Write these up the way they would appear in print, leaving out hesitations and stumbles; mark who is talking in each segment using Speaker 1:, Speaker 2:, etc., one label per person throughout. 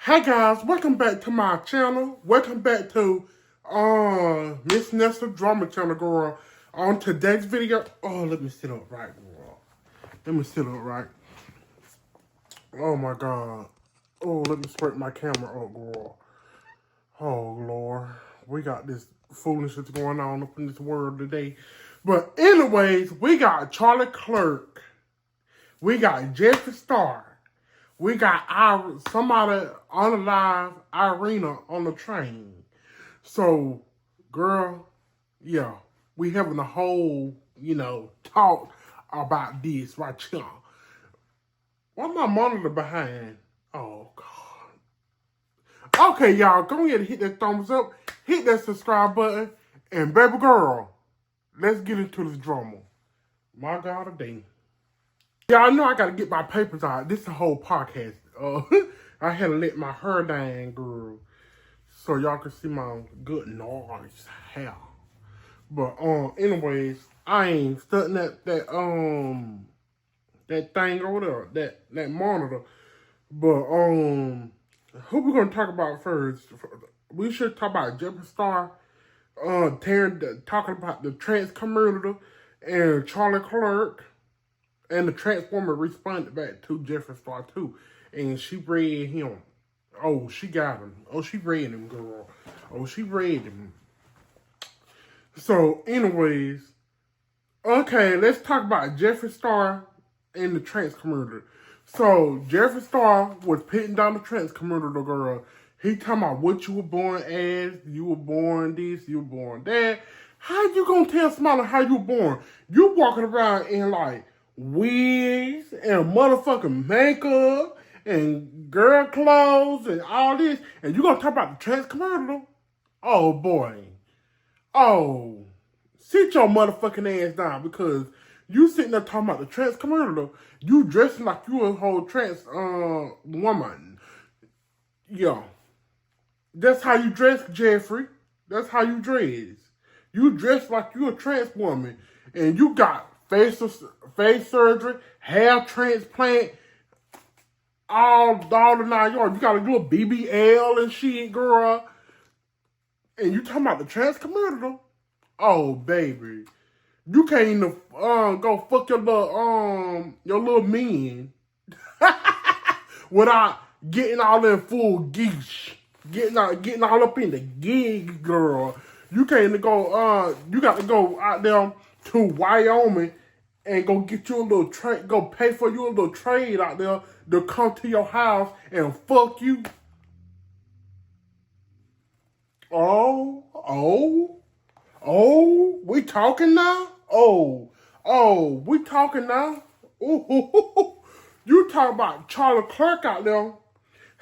Speaker 1: Hey guys, welcome back to my channel. Welcome back to Miss Nessa Drama Channel, girl. On today's video, let me sit up right, girl. Let me sit up right. Oh my god. Oh, let me spread my camera up, girl. Oh Lord, we got this foolishness going on up in this world today. But anyways, we got Charlie Kirk. We got Jeffree Star. We got somebody unalive Irina on the train. So, girl, yeah, we having a whole, talk about this right here. Why my monitor behind? Oh, God. Okay, y'all, go ahead and hit that thumbs up, hit that subscribe button, and baby girl, let's get into this drama. My God, dang. Yeah, I know I gotta get my papers out. This is a whole podcast. I had to let my hair down, girl, so y'all can see my good nice hair. But anyways, I ain't studying that thing over there, that monitor. But who we gonna talk about first? We should talk about Jeffree Star, talking about the trans community and Charlie Kirk. And the Transformer responded back to Jeffree Star too. And she read him. Oh, she got him. Oh, she read him, girl. Oh, she read him. So, anyways, okay, let's talk about Jeffree Star and the trans community. So, Jeffree Star was pitting down the trans community, girl. He talking about what you were born as. You were born this, you were born that. How you gonna tell somebody how you were born? You walking around in like wigs and motherfucking makeup and girl clothes and all this, and you gonna talk about the trans community? Oh boy. Oh, sit your motherfucking ass down, because you sitting there talking about the trans community. You dressing like you a whole trans woman. Yeah. That's how you dress, Jeffree. That's how you dress. You dress like you a trans woman, and you got face surgery, hair transplant, all the 9 yards. You got to do a BBL and shit, girl. And you talking about the trans community? Oh, baby. You can't even go fuck your little men without getting all in full geesh. Getting all up in the gig, girl. You can't even go, you got to go out there to Wyoming and go get you a little trade, go pay for you a little trade out there to come to your house and fuck you. We talking now? We talking now? Ooh, you talk about Charlie Kirk out there.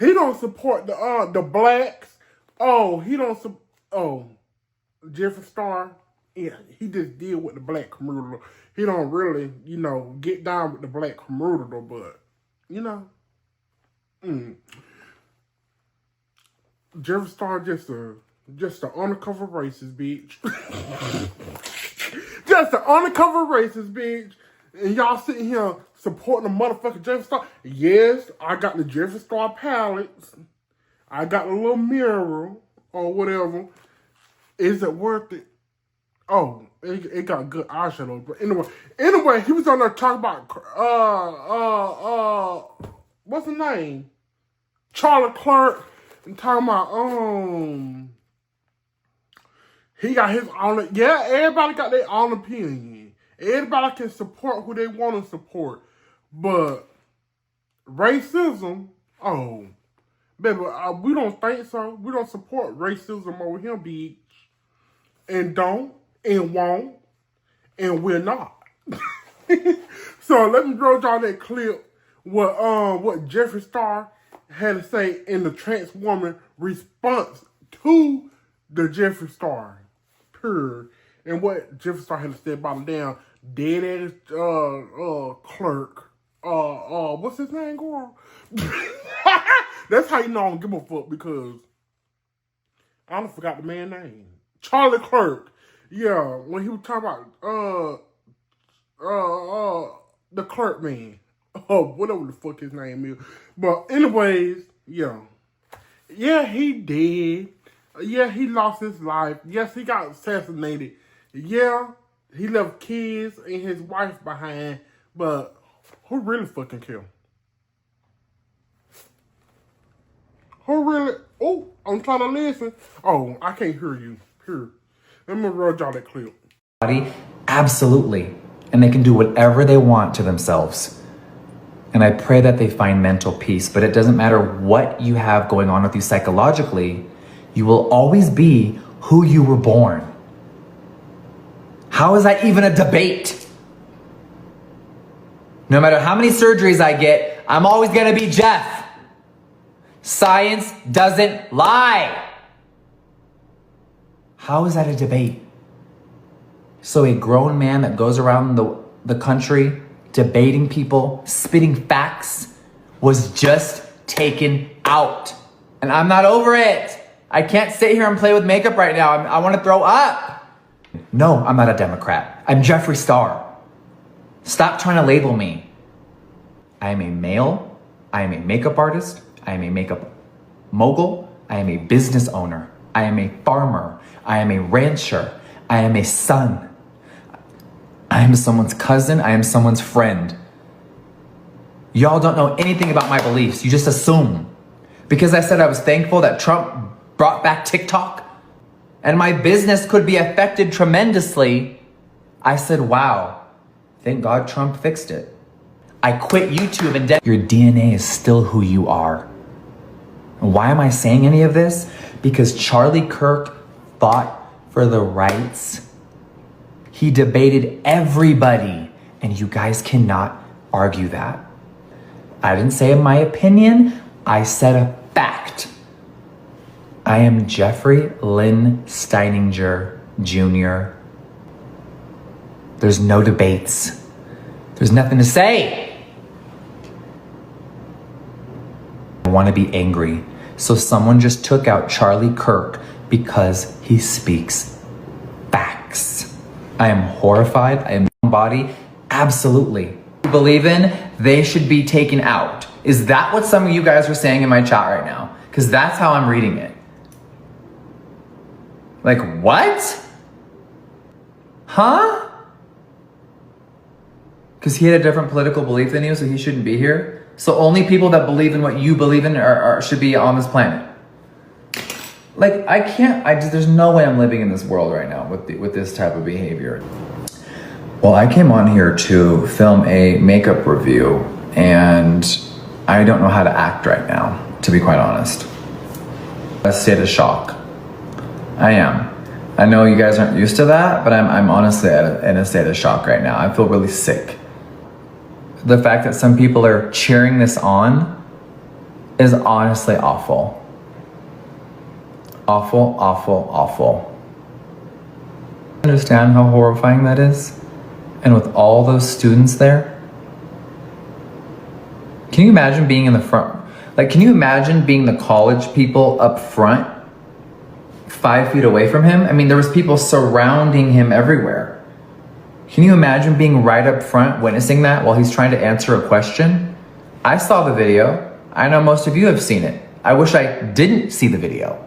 Speaker 1: He don't support the blacks. He don't Jeffree Star, yeah, he just deal with the black community. He don't really, get down with the black community, but, Jeffree Star just an undercover racist, bitch. Just an undercover racist, bitch. And y'all sitting here supporting the motherfucking Jeffree Star. Yes, I got the Jeffree Star palettes. I got a little mirror or whatever. Is it worth it? Oh, it got good eyeshadow. But anyway, he was on there talking about what's his name? Charlie Kirk, and talking about he got his own. Yeah, everybody got their own opinion. Everybody can support who they want to support, but racism, baby, we don't think so. We don't support racism over here, bitch. And don't, and won't, and will not. So let me throw y'all that clip what Jeffree Star had to say in the trans woman response to the Jeffree Star. Pure. And what Jeffree Star had to say about him down, dead ass clerk. What's his name, girl? That's how you know I don't give a fuck, because I don't forgot the man's name. Charlie Kirk. Yeah, when he was talking about the clerk man. Whatever the fuck his name is. But anyways, yeah. Yeah, he did. Yeah, he lost his life. Yes, he got assassinated. Yeah, he left kids and his wife behind. But who really fucking killed? Who really? Oh, I'm trying to listen. Oh, I can't hear you. Here, let me roll y'all that clip.
Speaker 2: Body? Absolutely. And they can do whatever they want to themselves. And I pray that they find mental peace, but it doesn't matter what you have going on with you psychologically, you will always be who you were born. How is that even a debate? No matter how many surgeries I get, I'm always gonna be Jeff. Science doesn't lie. How is that a debate? So a grown man that goes around the country debating people, spitting facts, was just taken out. And I'm not over it. I can't sit here and play with makeup right now. I want to throw up. No, I'm not a Democrat. I'm Jeffree Star. Stop trying to label me. I am a male. I am a makeup artist. I am a makeup mogul. I am a business owner. I am a farmer. I am a rancher. I am a son. I am someone's cousin. I am someone's friend. Y'all don't know anything about my beliefs. You just assume. Because I said I was thankful that Trump brought back TikTok and my business could be affected tremendously, I said, wow, thank God Trump fixed it. I quit YouTube and your DNA is still who you are. And why am I saying any of this? Because Charlie Kirk fought for the rights. He debated everybody, and you guys cannot argue that. I didn't say my opinion, I said a fact. I am Jeffrey Lynn Steininger Jr. There's no debates. There's nothing to say. I want to be angry. So someone just took out Charlie Kirk because he speaks facts. I am horrified. I am body. Absolutely. Believe in, they should be taken out. Is that what some of you guys are saying in my chat right now? Because that's how I'm reading it. Like, what? Huh? Because he had a different political belief than you, so he shouldn't be here? So only people that believe in what you believe in should be on this planet. Like, there's no way I'm living in this world right now with this type of behavior. Well, I came on here to film a makeup review, and I don't know how to act right now, to be quite honest. A state of shock. I am. I know you guys aren't used to that, but I'm honestly in a state of shock right now. I feel really sick. The fact that some people are cheering this on is honestly awful. Awful, awful, awful. Understand how horrifying that is? And with all those students there? Can you imagine being in the front? Like, can you imagine being the college people up front, 5 feet away from him? I mean, there was people surrounding him everywhere. Can you imagine being right up front, witnessing that while he's trying to answer a question? I saw the video. I know most of you have seen it. I wish I didn't see the video.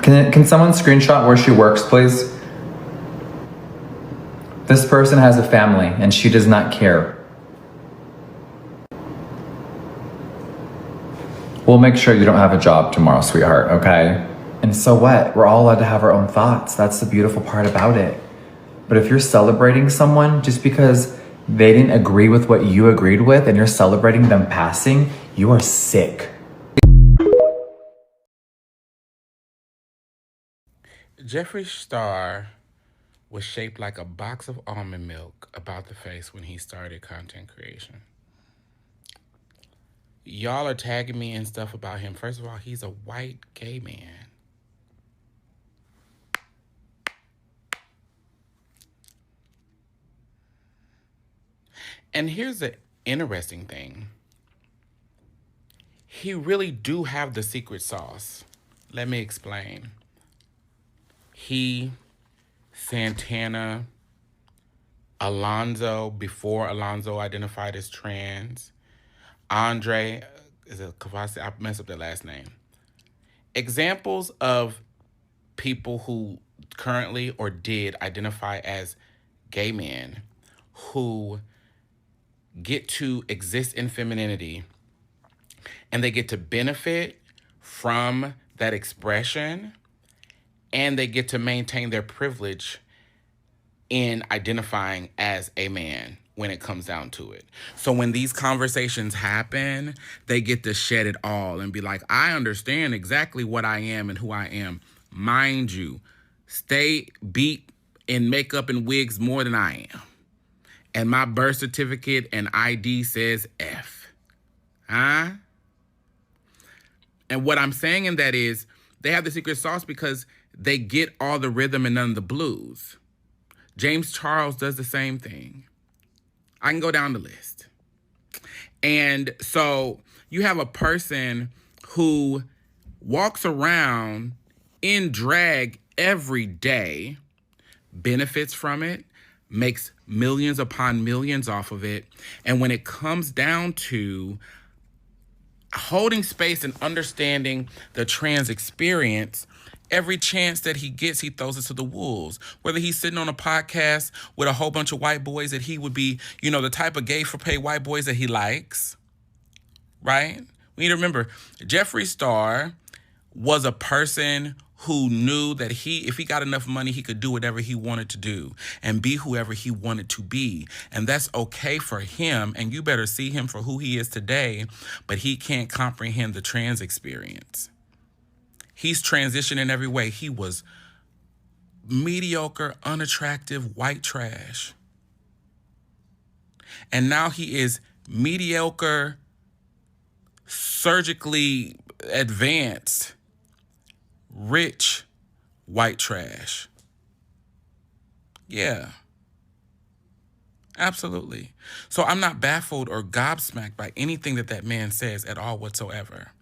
Speaker 2: Can someone screenshot where she works, please? This person has a family and she does not care. We'll make sure you don't have a job tomorrow, sweetheart, okay? And so what? We're all allowed to have our own thoughts. That's the beautiful part about it. But if you're celebrating someone just because they didn't agree with what you agreed with and you're celebrating them passing, you are sick.
Speaker 3: Jeffree Star was shaped like a box of almond milk about the face when he started content creation. Y'all are tagging me and stuff about him. First of all, he's a white gay man. And here's the interesting thing. He really do have the secret sauce. Let me explain. He, Santana, Alonzo, before Alonzo identified as trans, Andre is it Kavasi? I messed up that last name. Examples of people who currently or did identify as gay men who get to exist in femininity and they get to benefit from that expression and they get to maintain their privilege in identifying as a man when it comes down to it. So when these conversations happen, they get to shed it all and be like, I understand exactly what I am and who I am. Mind you, stay beat in makeup and wigs more than I am. And my birth certificate and ID says F. Huh? And what I'm saying in that is they have the secret sauce because they get all the rhythm and none of the blues. James Charles does the same thing. I can go down the list. And so you have a person who walks around in drag every day, benefits from it, makes millions upon millions off of it. And when it comes down to holding space and understanding the trans experience, every chance that he gets, he throws it to the wolves. Whether he's sitting on a podcast with a whole bunch of white boys that he would be, the type of gay for pay white boys that he likes, right? We need to remember, Jeffree Star was a person who knew that if he got enough money, he could do whatever he wanted to do and be whoever he wanted to be. And that's okay for him. And you better see him for who he is today, but he can't comprehend the trans experience. He's transitioned in every way. He was mediocre, unattractive, white trash. And now he is mediocre, surgically advanced, rich, white trash. Yeah. Absolutely. So I'm not baffled or gobsmacked by anything that man says at all whatsoever.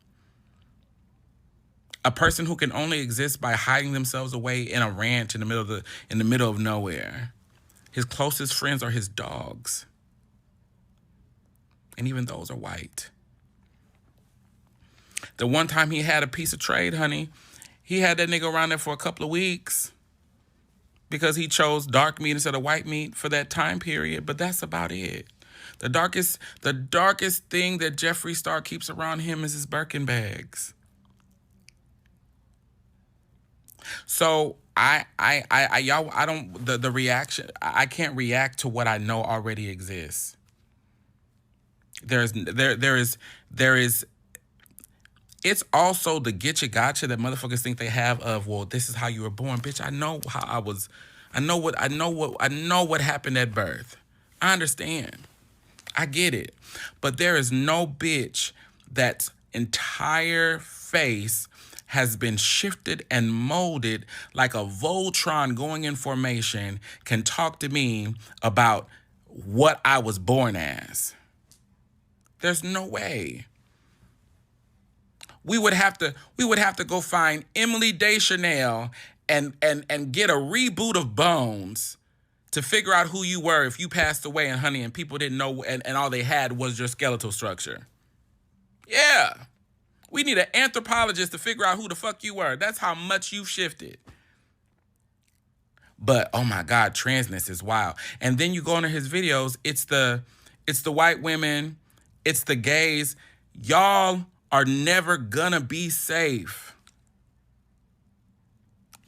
Speaker 3: A person who can only exist by hiding themselves away in a ranch in the middle of nowhere. His closest friends are his dogs. And even those are white. The one time he had a piece of trade, honey, he had that nigga around there for a couple of weeks because he chose dark meat instead of white meat for that time period. But that's about it. The darkest thing that Jeffree Star keeps around him is his Birkin bags. So the reaction, I can't react to what I know already exists. There is, it's also the getcha gotcha that motherfuckers think they have of, well, this is how you were born. Bitch, I know how I was, I know what happened at birth. I understand. I get it. But there is no bitch that's entire face has been shifted and molded like a Voltron going in formation can talk to me about what I was born as. There's no way. We would have to go find Emily Deschanel and get a reboot of Bones to figure out who you were if you passed away and honey and people didn't know and all they had was your skeletal structure. Yeah. We need an anthropologist to figure out who the fuck you were. That's how much you've shifted. But oh my God, transness is wild. And then you go into his videos, it's the white women, it's the gays. Y'all are never gonna be safe.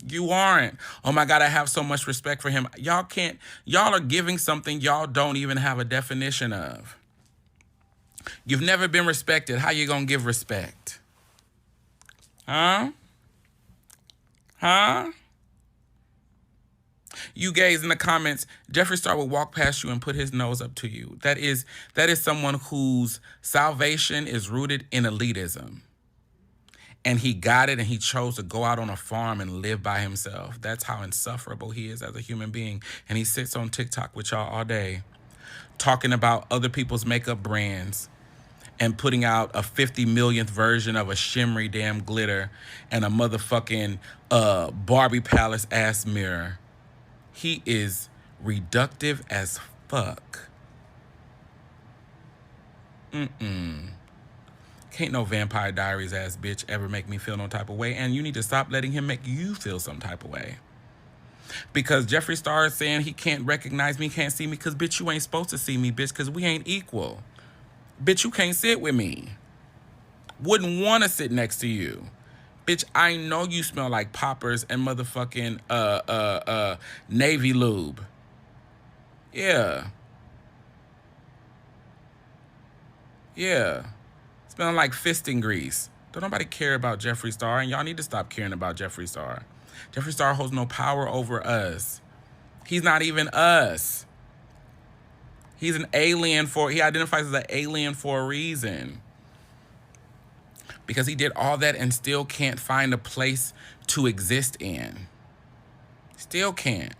Speaker 3: You aren't. Oh my God, I have so much respect for him. Y'all are giving something y'all don't even have a definition of. You've never been respected. How you gonna give respect? Huh? You gays in the comments, Jeffree Star will walk past you and put his nose up to you. That is someone whose salvation is rooted in elitism. And he got it and he chose to go out on a farm and live by himself. That's how insufferable he is as a human being. And he sits on TikTok with y'all all day talking about other people's makeup brands and putting out a 50 millionth version of a shimmery damn glitter and a motherfucking Barbie palace ass mirror. He is reductive as fuck. Can't no Vampire Diaries ass bitch ever make me feel no type of way. And you need to stop letting him make you feel some type of way. Because Jeffree Star is saying he can't recognize me, can't see me, because bitch, you ain't supposed to see me, bitch, because we ain't equal. Bitch, you can't sit with me. Wouldn't want to sit next to you. Bitch, I know you smell like poppers and motherfucking Navy lube. Yeah. Yeah. Smelling like fisting grease. Don't nobody care about Jeffree Star, and y'all need to stop caring about Jeffree Star. Jeffree Star holds no power over us. He's not even us. He's an alien he identifies as an alien for a reason. Because he did all that and still can't find a place to exist in. Still can't.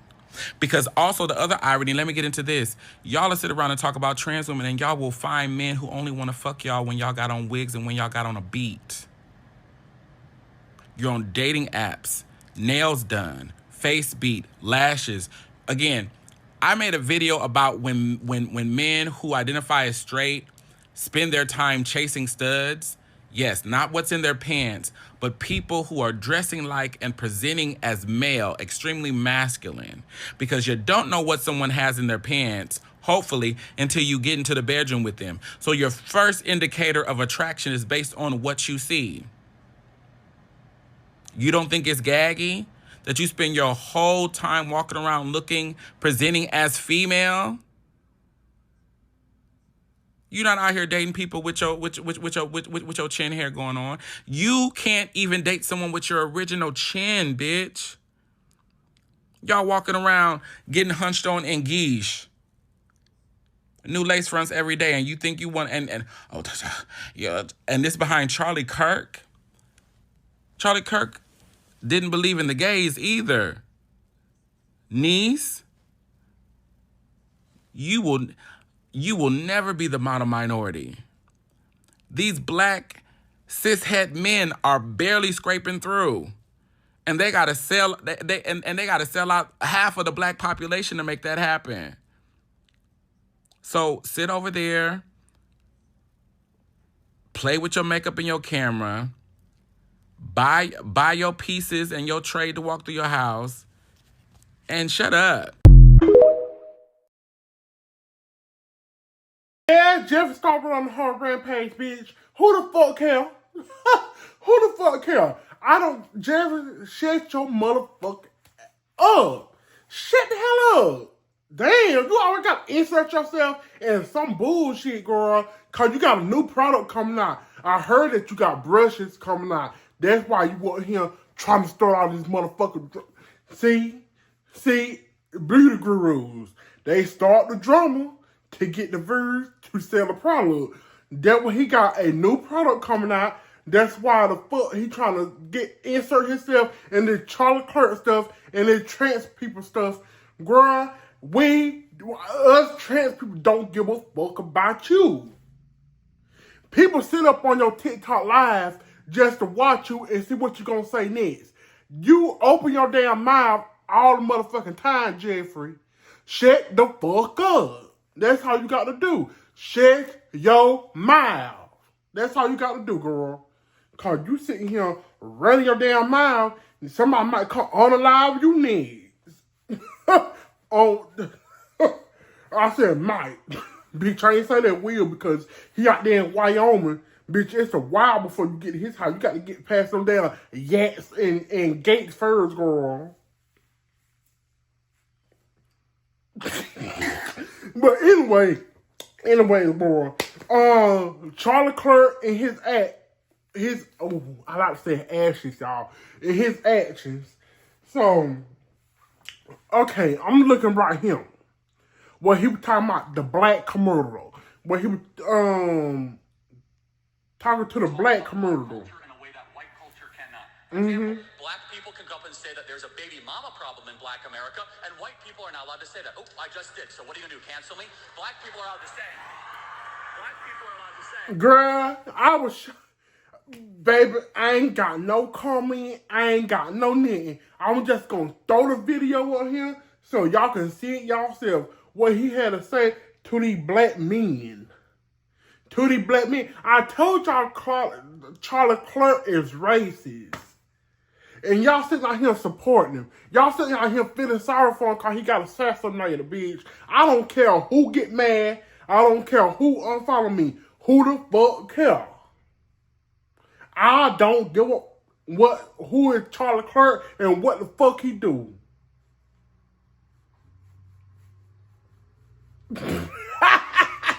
Speaker 3: Because also the other irony, let me get into this. Y'all will sit around and talk about trans women, and y'all will find men who only want to fuck y'all when y'all got on wigs and when y'all got on a beat. You're on dating apps, nails done, face beat, lashes. Again, I made a video about when men who identify as straight spend their time chasing studs. Yes, not what's in their pants, but people who are dressing like and presenting as male, extremely masculine. Because you don't know what someone has in their pants, hopefully, until you get into the bedroom with them. So your first indicator of attraction is based on what you see. You don't think it's gaggy that you spend your whole time walking around looking, presenting as female? You're not out here dating people with your chin hair going on. You can't even date someone with your original chin, bitch. Y'all walking around getting hunched on in guiche. New lace fronts every day, and you think you want and this behind Charlie Kirk. Charlie Kirk didn't believe in the gays either. Niece, you will never be the model minority. These black cishet men are barely scraping through, and they gotta sell. They gotta sell out half of the black population to make that happen. So sit over there, play with your makeup and your camera, buy your pieces and your tray to walk through your house, and shut up.
Speaker 1: Yeah, Jeffree Star went on the whole rampage, bitch. Who the fuck care? Who the fuck care? Jeffree, shut your motherfucker up. Shut the hell up. Damn, you already got to insert yourself in some bullshit, girl, because you got a new product coming out. I heard that you got brushes coming out. That's why you want him trying to start all these motherfuckers. See, beauty gurus. They start the drama to get the views to sell the product. That when he got a new product coming out, that's why the fuck he trying to insert himself in the Charlie Kirk stuff and the trans people stuff. Girl, us trans people don't give a fuck about you. People sit up on your TikTok live just to watch you and see what you gonna say next. You open your damn mouth all the motherfucking time, Jeffree. Shut the fuck up. That's how you got to do. Shut your mouth. That's how you got to do, girl. Because you sitting here running your damn mouth and somebody might come on alive you next. Oh, I said might. Bitch, I ain't say that will because he out there in Wyoming. Bitch, it's a while before you get to his house. You got to get past them damn yaks and gates first, girl. But anyway, boy, Charlie Kirk and I like to say actions, y'all, and his actions. So, okay, I'm looking right here. Where he was talking about the black community. Where he was talking to the black community. Mm-hmm.
Speaker 4: Black people can go up and say that there's a baby mama problem in black America, and white people are not allowed to say that. Oh, I just did. So what are you going to do, cancel me? Black people are allowed to say it.
Speaker 1: Girl, baby, I ain't got no comment. I ain't got no nothing. I'm just going to throw the video on here so y'all can see it yourself. What he had to say to these black men. to the black men. I told y'all Charlie Kirk is racist. And y'all sitting out here supporting him. Y'all sitting out here feeling sorry for him because he got assassinated, bitch. I don't care who get mad. I don't care who unfollow me. Who the fuck care? I don't give a who is Charlie Kirk and what the fuck he do.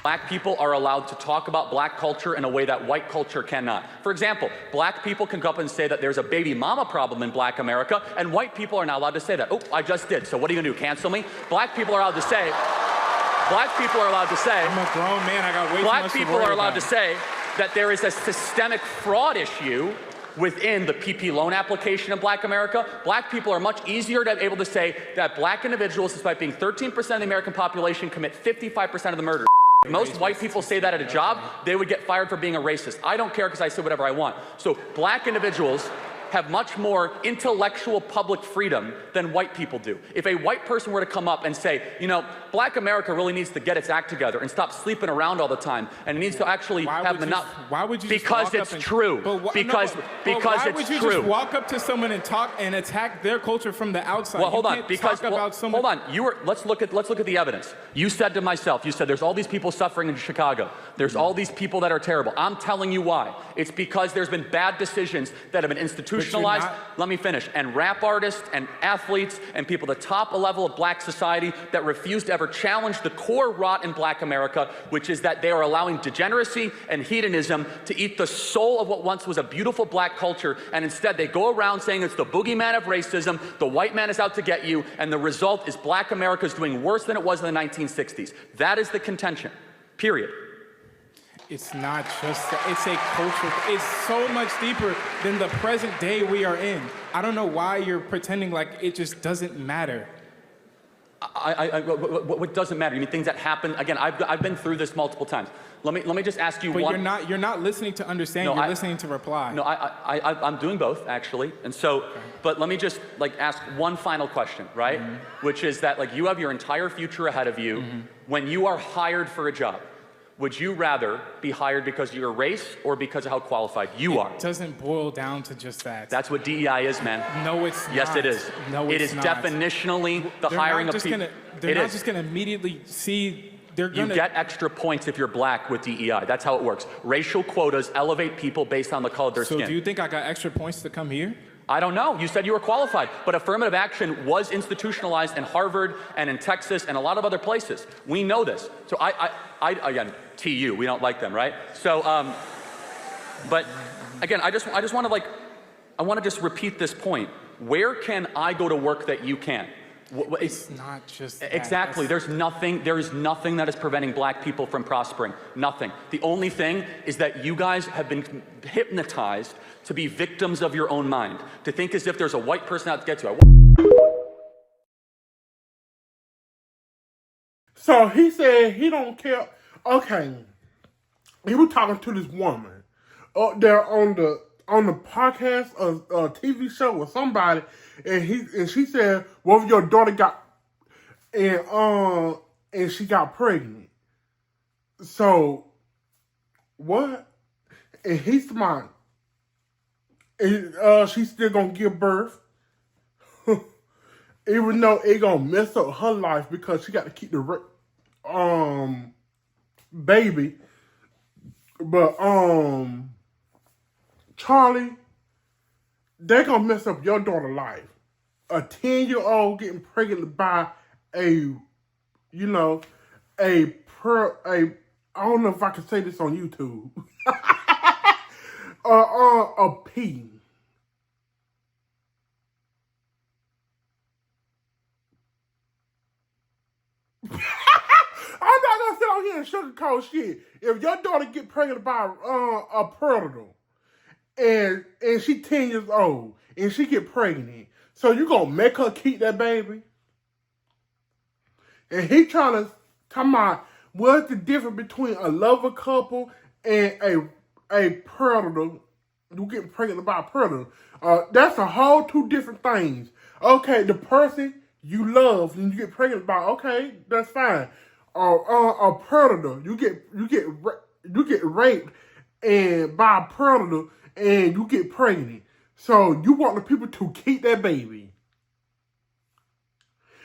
Speaker 4: Black people are allowed to talk about black culture in a way that white culture cannot. For example, black people can go up and say that there's a baby mama problem in black America, and white people are not allowed to say that. Oh, I just did, so what are you gonna do, cancel me? Black people are allowed to say, I'm
Speaker 5: a grown man, I got way too much to worry about.
Speaker 4: Black people are allowed to say that there is a systemic fraud issue within the PP loan application in black America. Black people are much easier to be able to say that black individuals, despite being 13% of the American population, commit 55% of the murders. If most white people say that at a job, they would get fired for being a racist. I don't care because I say whatever I want. So black individuals have much more intellectual public freedom than white people do. If a white person were to come up and say, you know, black America really needs to get its act together and stop sleeping around all the time, and it needs to actually have
Speaker 5: why would you
Speaker 4: because
Speaker 5: just
Speaker 4: it's
Speaker 5: walk up
Speaker 4: true.
Speaker 5: Because why would you
Speaker 4: true.
Speaker 5: just walk up to someone and talk and attack their culture from the outside?
Speaker 4: Well, hold on,
Speaker 5: because
Speaker 4: hold on. Let's look at the evidence. You said to myself, you said there's all these people suffering in Chicago. There's all these people that are terrible. I'm telling you why. It's because there's been bad decisions that have been institutionalized. Let me finish. And rap artists and athletes and people at the top level of black society that refuse to ever challenge the core rot in black America, which is that they are allowing degeneracy and hedonism to eat the soul of what once was a beautiful black culture, and instead they go around saying it's the boogeyman of racism, the white man is out to get you, and the result is black America is doing worse than it was in the 1960s. That is the contention, period.
Speaker 5: It's not just that. It's a culture. It's so much deeper than the present day we are in. I don't know why you're pretending like it just doesn't matter.
Speaker 4: What doesn't matter? You mean things that happen? Again, I've been through this multiple times. Let me just ask you
Speaker 5: but
Speaker 4: one.
Speaker 5: You're not listening to understand.
Speaker 4: No,
Speaker 5: you're listening to reply.
Speaker 4: No, I'm doing both actually. And so, okay. But let me just ask one final question, right? Mm-hmm. Which is that you have your entire future ahead of you. Mm-hmm. When you are hired for a job, would you rather be hired because of your race or because of how qualified you are?
Speaker 5: It doesn't boil down to just that.
Speaker 4: That's what DEI is, man.
Speaker 5: No, it's not.
Speaker 4: Yes, it is.
Speaker 5: No, it's not.
Speaker 4: It is definitionally the hiring of people.
Speaker 5: They're not just going to immediately see. You
Speaker 4: get extra points if you're black with DEI. That's how it works. Racial quotas elevate people based on the color of their skin.
Speaker 5: So do you think I got extra points to come here?
Speaker 4: I don't know. You said you were qualified, but affirmative action was institutionalized in Harvard and in Texas and a lot of other places. We know this. So I again, TU, we don't like them, right? So, but again, I just want to I want to just repeat this point. Where can I go to work that you can?
Speaker 5: It's not just that.
Speaker 4: Exactly. There is nothing that is preventing black people from prospering. Nothing. The only thing is that you guys have been hypnotized to be victims of your own mind, to think as if there's a white person out to get you.
Speaker 1: So he said he don't care. Okay, he was talking to this woman up there on the podcast, a TV show with somebody, and she said, "Well, if your daughter got and she got pregnant, so what?" And he's smart. And she's still gonna give birth, even though it gonna mess up her life because she got to keep the baby. But Charlie, they're gonna mess up your daughter's life. A 10-year-old getting pregnant by I don't know if I can say this on YouTube. A P. I'm not gonna sit out here and sugarcoat shit. If your daughter get pregnant by a predator, and she 10 years old, and she get pregnant, so you gonna make her keep that baby? And he trying to talk about what's the difference between a lover couple and a predator. You getting pregnant by a predator. That's a whole two different things. Okay, the person you love and you get pregnant by, okay, that's fine. A predator, raped and by a predator and you get pregnant. So you want the people to keep that baby.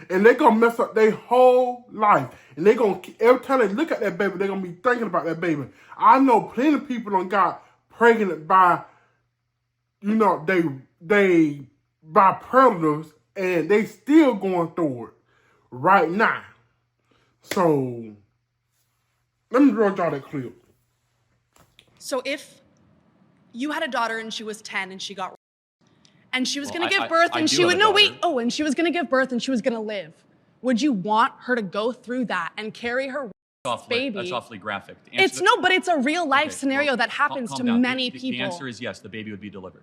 Speaker 1: And they're going to mess up their whole life. And they're going to, every time they look at that baby, they're going to be thinking about that baby. I know plenty of people done got pregnant by, they by predators, and they still going through it right now. So, let me draw y'all that clip.
Speaker 6: So if you had a daughter and she was 10 and she got and she was going to give birth and she would and she was going to give birth and she was going to live, would you want her to go through that and carry her baby?
Speaker 4: That's awfully graphic.
Speaker 6: But it's a real life scenario that happens to many people.
Speaker 4: The answer is yes, the baby would be delivered.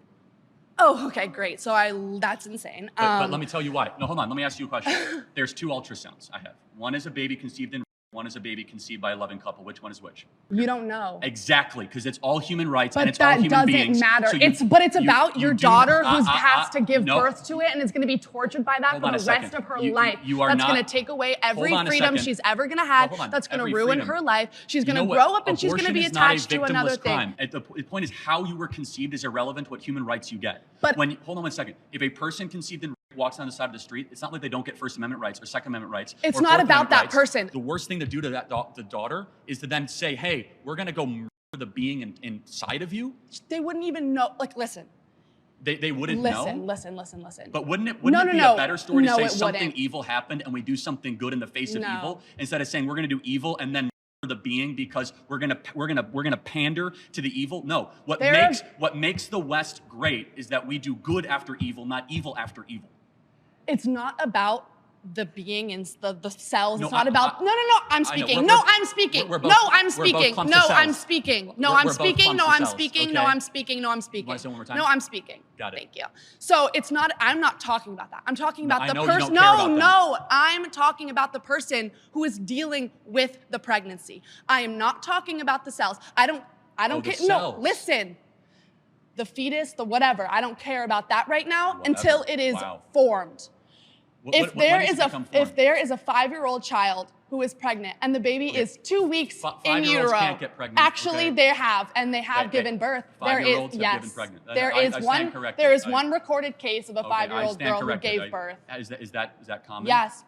Speaker 6: Oh, okay, great. So that's insane.
Speaker 4: But let me tell you why. No, hold on. Let me ask you a question. There's 2 ultrasounds I have. One is a baby conceived in, one is a baby conceived by a loving couple. Which one is which?
Speaker 6: You don't know.
Speaker 4: Exactly, because it's all human rights and it's
Speaker 6: that
Speaker 4: all human beings.
Speaker 6: doesn't matter.
Speaker 4: So
Speaker 6: it's about your daughter who has to give birth to it and is going to be tortured by that for the rest of her life. That's going to take away every freedom she's ever going to have. That's going to ruin her life. She's going to grow up and she's going to be attached to another thing.
Speaker 4: The point is how you were conceived is irrelevant to what human rights you get. Hold on 1 second. If a person conceived in walks down the side of the street, it's not like they don't get First Amendment rights or Second Amendment rights.
Speaker 6: It's not about that person.
Speaker 4: The worst thing to do to the daughter is to then say, hey, we're going to go murder the being inside of you.
Speaker 6: They wouldn't even know. Like, listen.
Speaker 4: They wouldn't know?
Speaker 6: Listen.
Speaker 4: But wouldn't it be a better story to say something evil happened and we do something good in the face of evil instead of saying we're going to do evil and then murder the being because we're gonna pander to the evil? No. What makes the West great is that we do good after evil, not evil after evil.
Speaker 6: It's not about the being in the cells.
Speaker 4: No,
Speaker 6: it's not about. No. I'm speaking.
Speaker 4: No,
Speaker 6: I'm speaking.
Speaker 4: We're
Speaker 6: No,
Speaker 4: both-
Speaker 6: I'm
Speaker 4: we're
Speaker 6: speaking.
Speaker 4: both
Speaker 6: No,
Speaker 4: clumps of
Speaker 6: I'm
Speaker 4: cells.
Speaker 6: speaking. No,
Speaker 4: We're
Speaker 6: I'm
Speaker 4: both
Speaker 6: speaking. No,
Speaker 4: clumps of
Speaker 6: I'm
Speaker 4: cells,
Speaker 6: speaking.
Speaker 4: okay?
Speaker 6: No, I'm speaking. No, I'm speaking.
Speaker 4: Want to say it one more time?
Speaker 6: No, I'm speaking.
Speaker 4: Got it.
Speaker 6: Thank you. So it's not. I'm not talking about that. I'm talking about
Speaker 4: I
Speaker 6: the
Speaker 4: know you don't
Speaker 6: person.
Speaker 4: care about them.
Speaker 6: No. I'm talking about the person who is dealing with the pregnancy. I am not talking about the cells. I don't care. No,
Speaker 4: cells.
Speaker 6: listen. The fetus, the whatever. I don't care about that right now
Speaker 4: Whatever.
Speaker 6: until it is
Speaker 4: Wow.
Speaker 6: formed. If there is a 5-year-old child who is pregnant and the baby is 2 weeks in
Speaker 4: 5-year-olds
Speaker 6: utero,
Speaker 4: can't get pregnant.
Speaker 6: actually
Speaker 4: Okay.
Speaker 6: they have given birth. There is
Speaker 4: 5-year-olds have given pregnant.
Speaker 6: there
Speaker 4: I
Speaker 6: is
Speaker 4: stand
Speaker 6: one
Speaker 4: corrected.
Speaker 6: there is one recorded case of a
Speaker 4: Okay, I
Speaker 6: 5-year-old
Speaker 4: stand
Speaker 6: girl who
Speaker 4: corrected.
Speaker 6: gave birth.
Speaker 4: Is that common?
Speaker 6: Yes,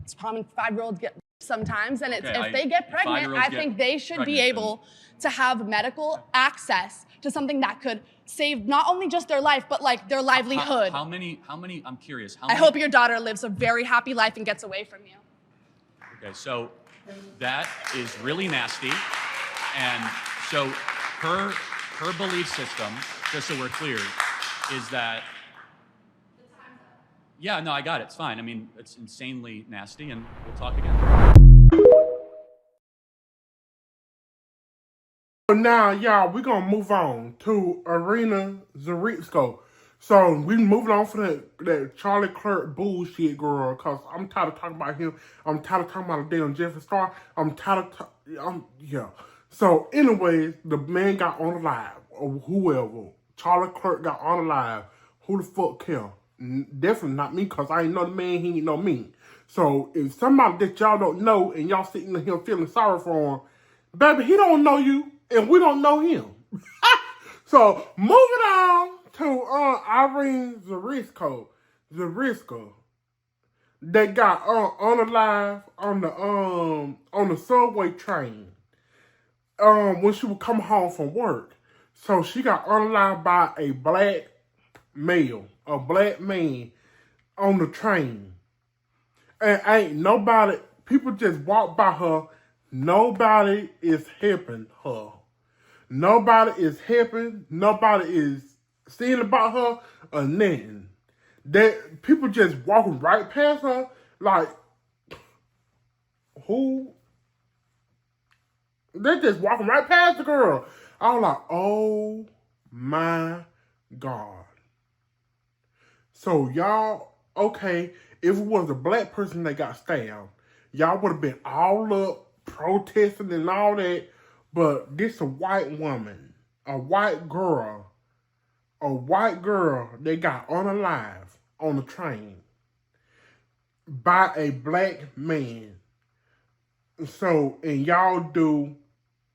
Speaker 6: it's common. 5-year-olds get sometimes, and
Speaker 4: Okay,
Speaker 6: if they get pregnant,
Speaker 4: 5-year-olds
Speaker 6: I
Speaker 4: get
Speaker 6: think they should be
Speaker 4: pregnant,
Speaker 6: able to have medical access to something that could save not only just their life, but like their livelihood.
Speaker 4: How many, I'm curious.
Speaker 6: I hope your daughter lives a very happy life and gets away from you.
Speaker 4: Okay, so that is really nasty. And so her belief system, just so we're clear, is that, yeah, no, I got it. It's fine. I mean, it's insanely nasty, and we'll talk again.
Speaker 1: Now, y'all, we're going to move on to Arena Zaritsko. So, we moving on from that Charlie Kirk bullshit, girl, because I'm tired of talking about him. I'm tired of talking about the damn Jeffree Star. I'm tired of, yeah. So, anyways, the man got on the live, or whoever. Charlie Kirk got on the live. Who the fuck care? Definitely not me, because I ain't know the man, he ain't know me. So, if somebody that y'all don't know, and y'all sitting here feeling sorry for him, baby, he don't know you. And we don't know him. So, moving on to Irene Zaritsko. They got on the live on the subway train. When she would come home from work. So she got on the live by a black man on the train. And ain't nobody, people just walk by her. Nobody is helping her. Nobody is helping. Nobody is seeing about her or nothing. That people just walking right past her, like, who? They're just walking right past the girl. I was like, oh my God. So y'all, okay, if it was a black person that got stabbed, y'all would have been all up protesting and all that. But this a white woman, a white girl they got on a live on the train by a black man. So, and y'all do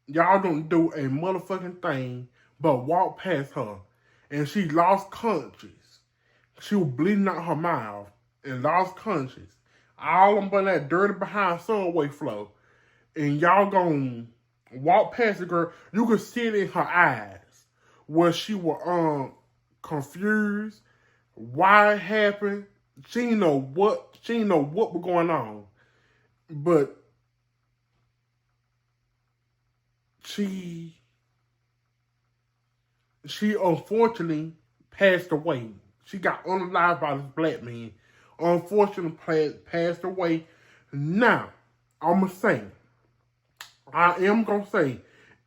Speaker 1: Y'all don't do a motherfucking thing but walk past her. And she lost conscience. She was bleeding out her mouth and lost conscience. All on but that dirty behind subway flow. And y'all gonna walk past the girl. You could see it in her eyes where she was confused. Why it happened? She didn't know what was going on. But she unfortunately passed away. She got unalived by this black man. Unfortunately passed away. Now, I am gonna say,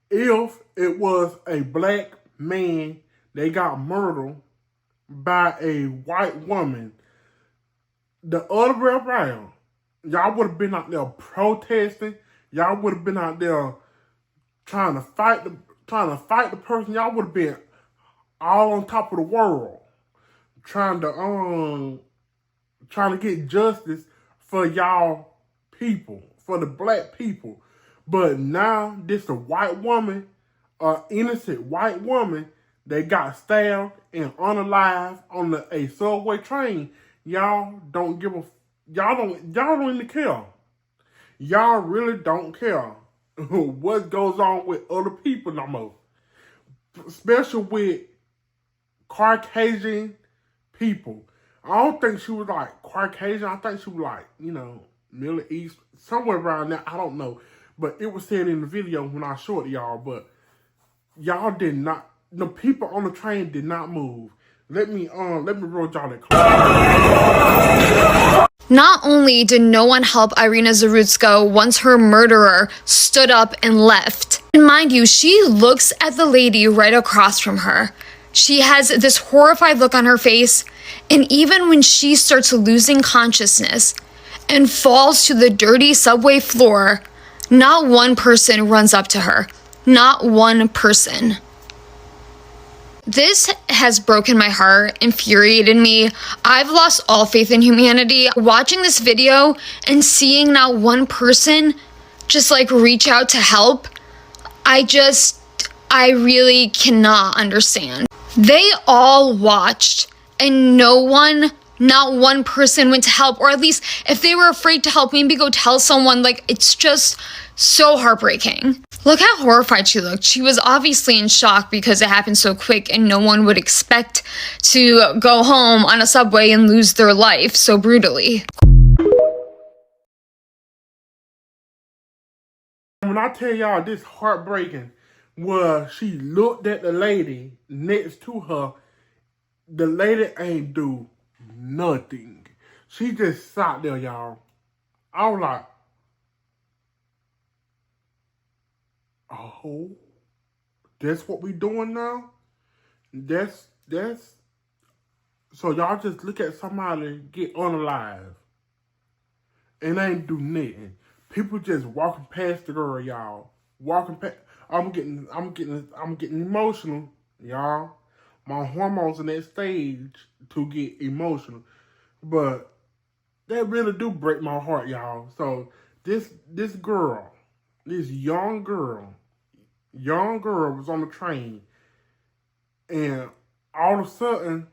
Speaker 1: if it was a black man that got murdered by a white woman, the other way around, y'all would have been out there protesting. Y'all would have been out there trying to fight the person. Y'all would have been all on top of the world, trying to get justice for y'all people, for the black people. But now this a white woman, innocent white woman, they got stabbed and unalive on a subway train. Y'all don't y'all don't even care. Y'all really don't care what goes on with other people no more. Especially with Caucasian people. I don't think she was like Caucasian. I think she was like, Middle East, somewhere around there. I don't know. But it was said in the video when I showed y'all. But y'all did not, the people on the train did not move. Let me roll y'all that clip.
Speaker 7: Not only did no one help Irina Zarutska once her murderer stood up and left, and mind you, she looks at the lady right across from her. She has this horrified look on her face, and even when she starts losing consciousness and falls to the dirty subway floor, not one person runs up to her. Not one person. This has broken my heart, infuriated me. I've lost all faith in humanity. Watching this video and seeing not one person just like reach out to help, I really cannot understand. They all watched and not one person went to help, or at least if they were afraid to help, maybe go tell someone. Like, it's just so heartbreaking. Look how horrified she looked. She was obviously in shock because it happened so quick and no one would expect to go home on a subway and lose their life so brutally.
Speaker 1: When I tell y'all this heartbreaking, where she looked at the lady next to her, the lady ain't do nothing. She just sat there, y'all. I was like, oh, that's what we doing now? That's so y'all just look at somebody get unalive and ain't do nothing. People just walking past the girl, y'all. Walking past. I'm getting emotional, y'all. My hormones in that stage to get emotional. But that really do break my heart, y'all. So this girl, this young girl was on the train, and all of a sudden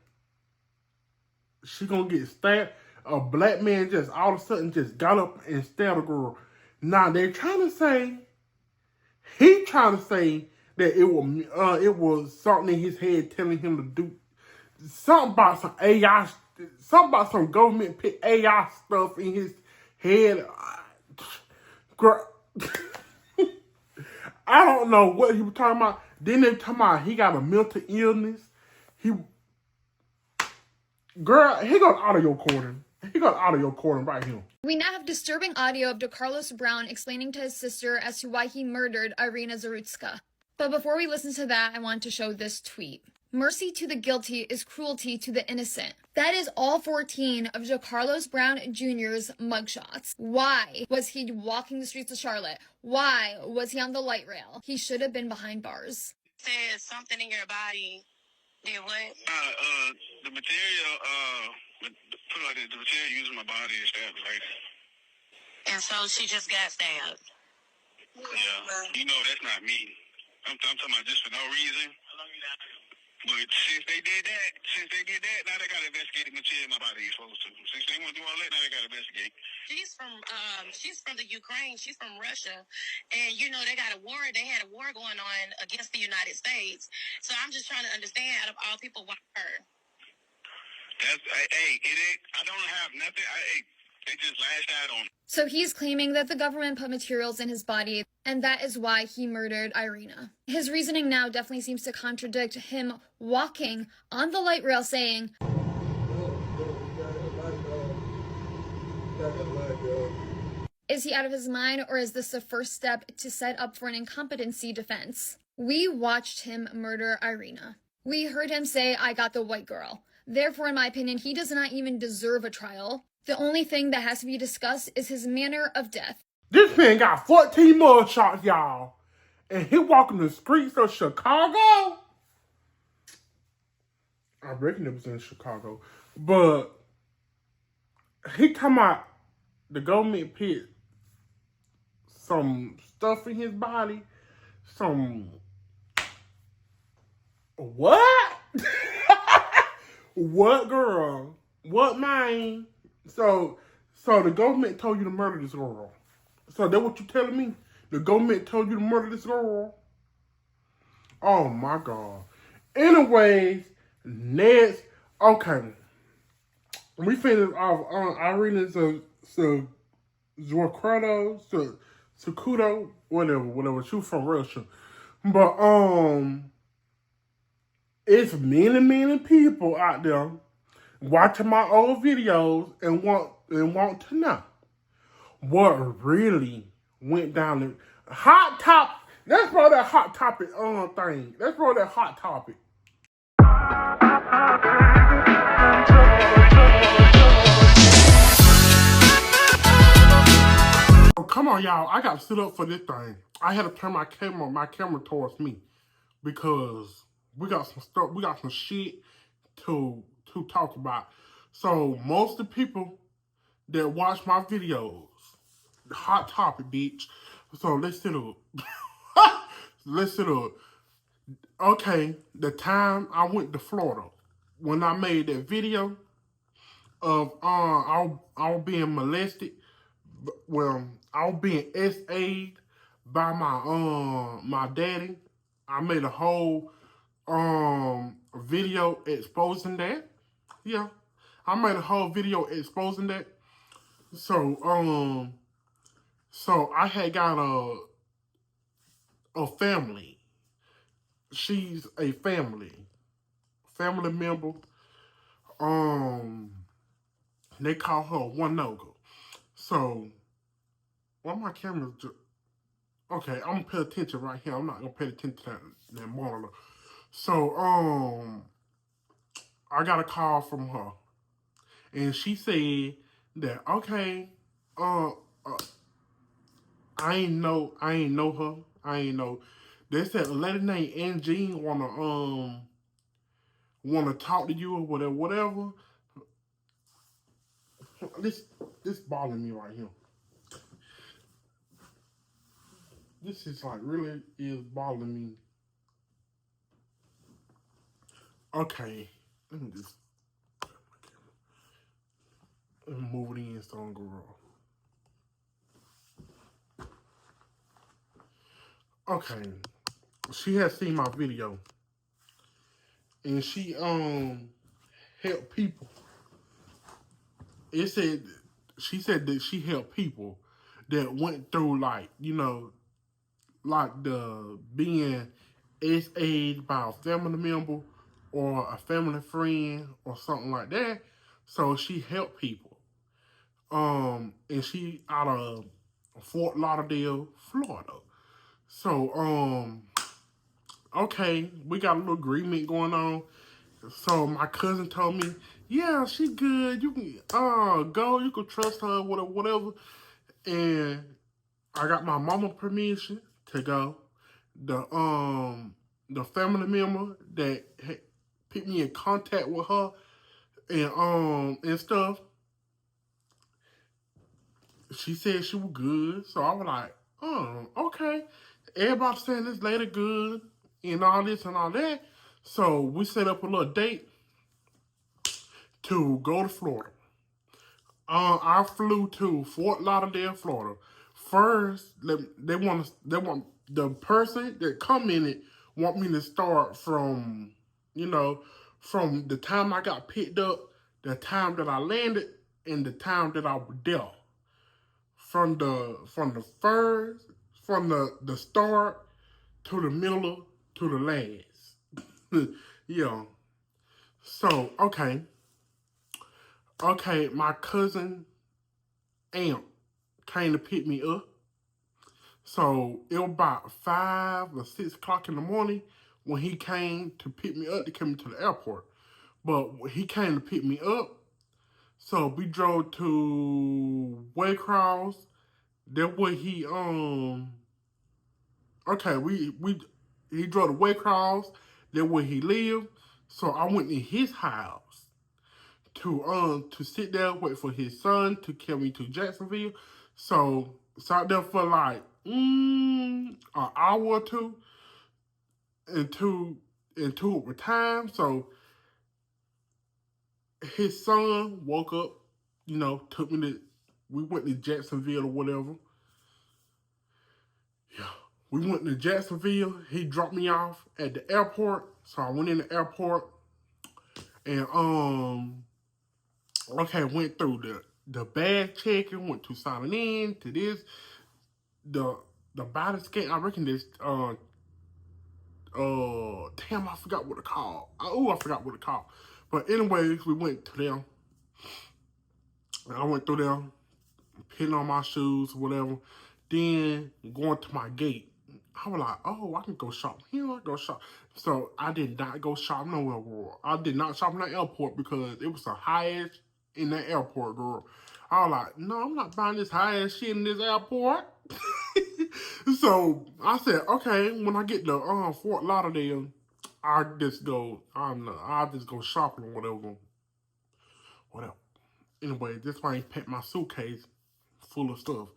Speaker 1: she gonna get stabbed. A black man just all of a sudden just got up and stabbed a girl. Now he trying to say that it was something in his head telling him to do something about some AI, something about some government put AI stuff in his head. Girl, I don't know what he was talking about. Then they talking about he got a mental illness. He got audio recording. He got audio recording right here.
Speaker 7: We now have disturbing audio of DeCarlos Brown explaining to his sister as to why he murdered Irina Zarutska. But before we listen to that, I want to show this tweet. Mercy to the guilty is cruelty to the innocent. That is all 14 of DeCarlos Brown Jr.'s mugshots. Why was he walking the streets of Charlotte? Why was he on the light rail? He should have been behind bars.
Speaker 8: Says something in your body did what?
Speaker 9: The material, put like this, the material using my body is stabbed, right?
Speaker 8: And so she just got stabbed.
Speaker 9: Yeah, you know that's not me. I'm talking about just for no reason. But since they did that, now they got to investigate the material my body is supposed to. Since they want to do all that, now they got to investigate.
Speaker 8: She's from the Ukraine. She's from Russia, and you know they got a war. They had a war going on against the United States. So I'm just trying to understand, out of all people, why her?
Speaker 9: I don't have nothing. They just lashed out on.
Speaker 7: So he's claiming that the government put materials in his body, and that is why he murdered Irina. His reasoning now definitely seems to contradict him walking on the light rail saying, is he out of his mind, or is this the first step to set up for an incompetency defense? We watched him murder Irina. We heard him say, I got the white girl. Therefore, in my opinion, he does not even deserve a trial. The only thing that has to be discussed is his manner of death.
Speaker 1: This man got 14 mud shots, y'all. And he walking the streets of Chicago? I reckon it was in Chicago. But he talking about the government put some stuff in his body. Some... What? What, girl? What, man? So the government told you to murder this girl. So that's what you telling me? The government told you to murder this girl? Oh my God. Anyways, next, okay. We finished off Irina's Zakudo, whatever. She was from Russia. But it's many people out there watching my old videos and want to know what really went down the hot top. Let's roll that hot topic thing. Let's roll that hot topic. Oh, come on, y'all. I got to sit up for this thing. I had to turn my camera towards me because we got some stuff. We got some shit to talk about. So most of the people that watch my videos, hot topic, bitch. So let's sit up. Let's sit up. Okay, the time I went to Florida, when I made that video of I was being molested, well, I was being SA'd by my daddy. I made a whole video exposing that. Yeah, I made a whole video exposing that. So so I had got a family. She's a family member. They call her One Noga. So, why my camera's just... Okay, I'm gonna pay attention right here. I'm not gonna pay attention to that monitor. So, I got a call from her. And she said that, okay, I ain't know her. I ain't know. They said a lady named Angie wanna talk to you or whatever. This bothering me right here. This is like really is bothering me. Okay, let me just move it in so I don't go wrong. Okay, she has seen my video, and she helped people. She said that she helped people that went through like the being SA'd by a family member or a family friend or something like that. So she helped people. And she out of Fort Lauderdale, Florida. So, okay, we got a little agreement going on. So my cousin told me, yeah, she good. You can go. You can trust her, whatever. And I got my mama permission to go. The family member that put me in contact with her and stuff. She said she was good. So I was like, Oh, okay. Everybody saying this lady good and all this and all that. So we set up a little date to go to Florida. I flew to Fort Lauderdale, Florida. First, they want the person that come in it want me to start from, from the time I got picked up, the time that I landed, and the time that I was there. From the first, from the start to the middle to the last. Yeah. So okay, my cousin Amp came to pick me up. So it was about 5 or 6 o'clock in the morning when he came to pick me up to come to the airport. But he came to pick me up. So we drove to Waycross. That way he he drove to Waycross. That where he lived. So I went to his house to sit there, wait for his son to carry me to Jacksonville. So sat there for like an hour or two into over time. So his son woke up, took me we went to Jacksonville or whatever. Yeah. We went to Jacksonville. He dropped me off at the airport. So I went in the airport and went through the bag checking, went to signing in to this. The body scan, I reckon this damn, I forgot what it called. I forgot what it called. But anyways, we went to them. I went through there, putting on my shoes, whatever. Then going to my gate. I was like, oh, I can go shop here, I go shop. So I did not go shop nowhere, girl. I did not shop in that airport because it was the highest in that airport, girl. I was like, no, I'm not buying this high-ass shit in this airport. So I said, okay, when I get to Fort Lauderdale, I'll just go shopping or whatever. Whatever. Anyway, this why I ain't packed my suitcase full of stuff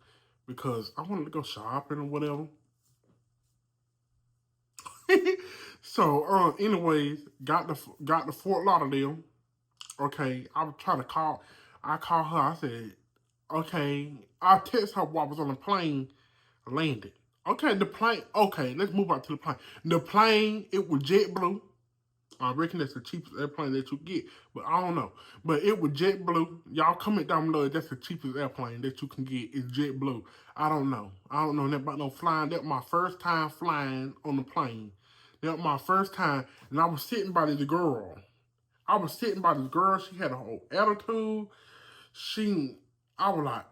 Speaker 1: because I wanted to go shopping or whatever. So, anyways, got to Fort Lauderdale. Okay, I was trying to call. I called her. I said, okay. I text her while I was on the plane landed. Okay, the plane. Okay, let's move on to the plane. The plane, it was JetBlue. I reckon that's the cheapest airplane that you get, but I don't know. But it was JetBlue. Y'all comment down below if that's the cheapest airplane that you can get. It's JetBlue. I don't know. I don't know nothing about no flying. That was my first time flying on the plane. That was my first time, and I was sitting by this girl. She had a whole attitude. I was like,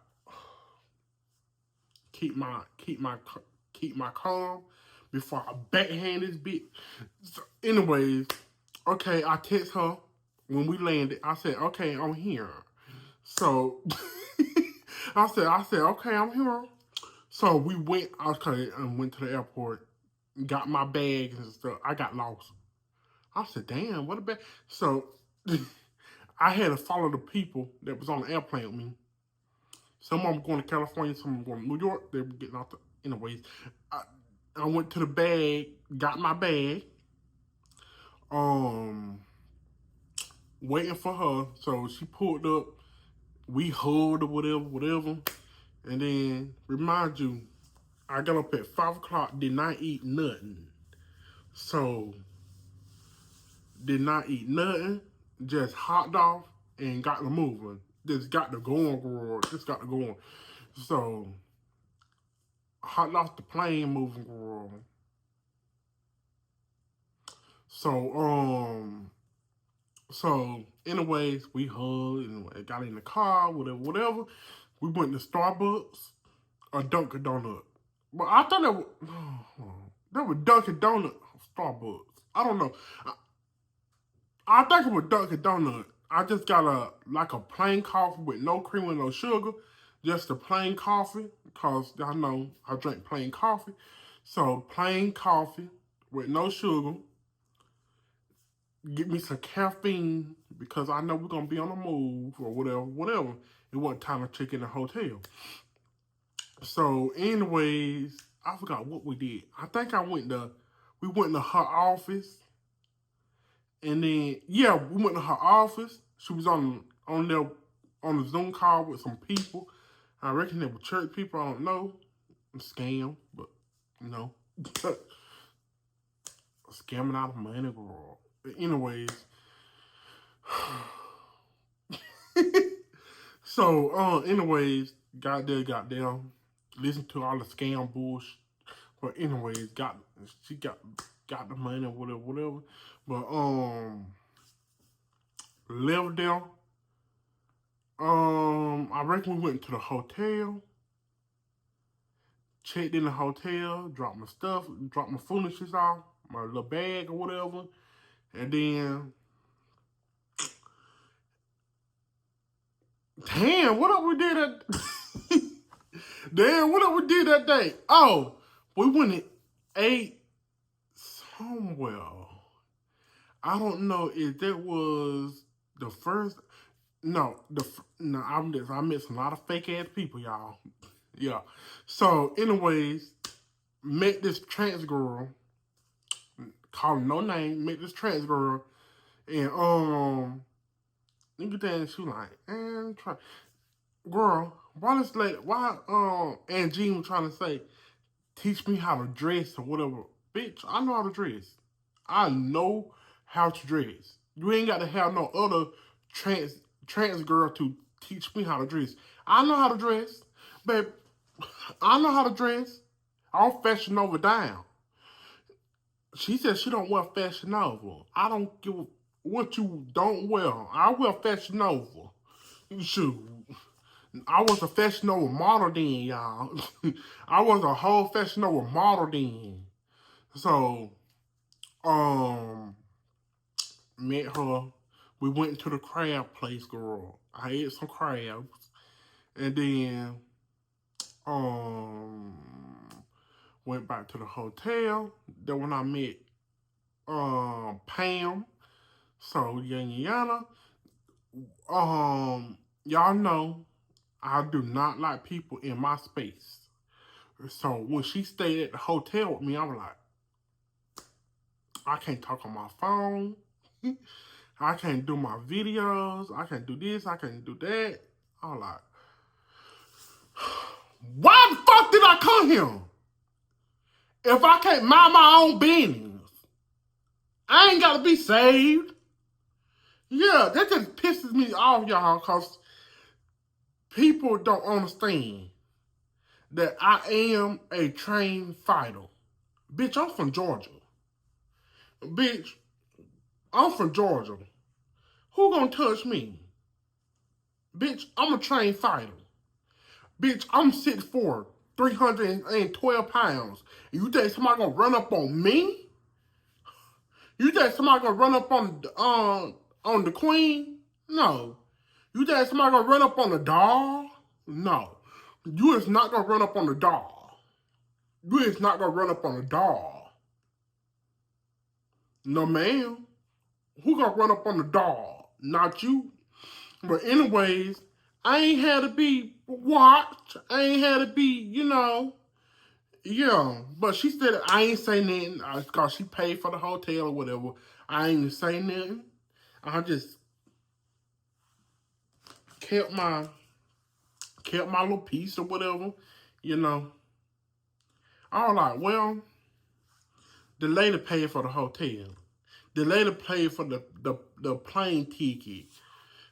Speaker 1: keep my calm before I backhand this bitch. So anyways, okay, I text her when we landed. I said, okay, I'm here. So I said, okay, I'm here. So we went to the airport, got my bags and stuff. I got lost. I said, damn, what a bag. So I had to follow the people that was on the airplane with me. Some of them going to California, some of them going to New York. They were getting out anyways. I went to the bag, got my bag, waiting for her. So she pulled up, we hugged or whatever. And then, remind you, I got up at 5 o'clock, did not eat nothing. So, did not eat nothing, just hopped off and got to moving. Just got to going, girl. Just got to going. So, hopped off the plane moving, girl. So, anyways, we hugged and got in the car, whatever. We went to Starbucks or Dunkin' Donut. But I thought that was Dunkin' Donut Starbucks. I don't know. I think it was Dunkin' Donut. I just got a plain coffee with no cream and no sugar. Just a plain coffee, because y'all know I drink plain coffee. So plain coffee with no sugar. Get me some caffeine because I know we're going to be on the move or whatever. It wasn't time to check in the hotel. So, anyways, I forgot what we did. I think we went to her office, and then we went to her office. She was on there on the Zoom call with some people. I reckon they were church people. I don't know, scam, but you know, scamming out of money, girl. But anyways, so anyways, got down, listened to all the scam bullshit. But anyways, she got the money or whatever. But left there. I reckon we went to the hotel, checked in the hotel, dropped my stuff, dropped my foolishness off, my little bag or whatever, and then, damn, what up we did that day? Oh, we went and ate somewhere. I don't know if that was the first. No, I met some lot of fake ass people, y'all. Yeah. So, anyways, met this trans girl. Call her no name. Met this trans girl, and nigga then she was like, girl, why Aunt Jean was trying to say, teach me how to dress or whatever. Bitch, I know how to dress. I know how to dress. You ain't got to have no other trans girl to teach me how to dress. I know how to dress, babe. I know how to dress. I'm Fashion Nova down. She said she don't wear Fashion Nova. I don't give what you don't wear. I wear Fashion Nova. Shoot. I was a Fashion Nova model then, y'all. I was a whole Fashion Nova model then. So, met her. We went to the crab place, girl. I ate some crabs. And then, went back to the hotel. Then when I met, Pam. So, yada. Y'all know I do not like people in my space. So when she stayed at the hotel with me, I was like, I can't talk on my phone. I can't do my videos. I can't do this. I can't do that. I was like, why the fuck did I come here? If I can't mind my own business, I ain't gotta be saved. Yeah, that just pisses me off, y'all, because people don't understand that I am a trained fighter. Bitch, I'm from Georgia. Bitch, I'm from Georgia. Who gonna touch me? Bitch, I'm a trained fighter. Bitch, I'm 6'4", 312 pounds. And you think somebody gonna run up on me? You think somebody gonna run up on the queen? No. You think somebody gonna run up on the doll? No. You is not gonna run up on the doll. You is not gonna run up on the doll. No, ma'am. Who gonna run up on the doll? Not you. But anyways, I ain't had to be watched. I ain't had to be, yeah. But she said I ain't say nothing because she paid for the hotel or whatever. I ain't say nothing. I just kept my little piece or whatever, I was like, well, the lady paid for the hotel. The lady paid for the plane ticket.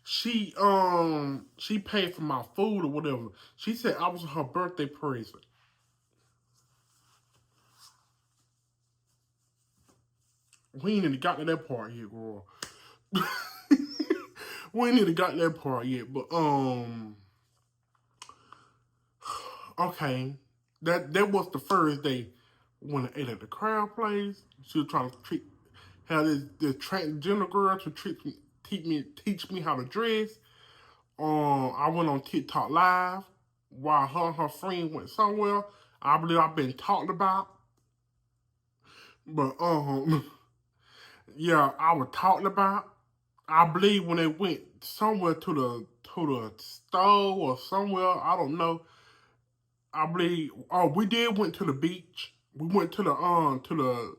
Speaker 1: She paid for my food or whatever. She said I was her birthday present. We ain't even got to that part yet, girl. We ain't even got to that part yet, but okay. That was the first day when I ate at the crowd place. She was trying to have this transgender girl to teach me how to dress. I went on TikTok Live while her and her friend went somewhere. I believe I've been talked about. But yeah, I was talked about. I believe when they went somewhere to the store or somewhere, I don't know. I believe. Oh, we did went to the beach. We went to the.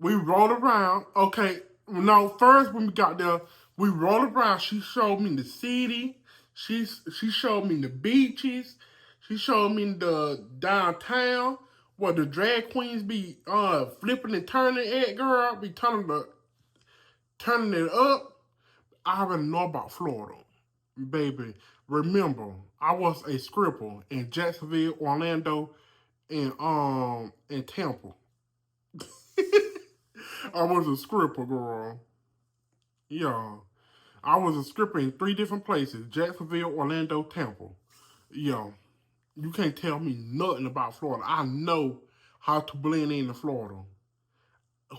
Speaker 1: We rolled around. Okay, no. First, when we got there, we rolled around. She showed me the city. She showed me the beaches. She showed me the downtown where the drag queens be flipping and turning it, girl. Be turning it up. I already know about Florida, baby. Remember, I was a scripper in Jacksonville, Orlando, and Tampa. I was a scripper, girl. Yeah. I was a scripper in 3 different places: Jacksonville, Orlando, Tampa. Yeah. You can't tell me nothing about Florida. I know how to blend into Florida.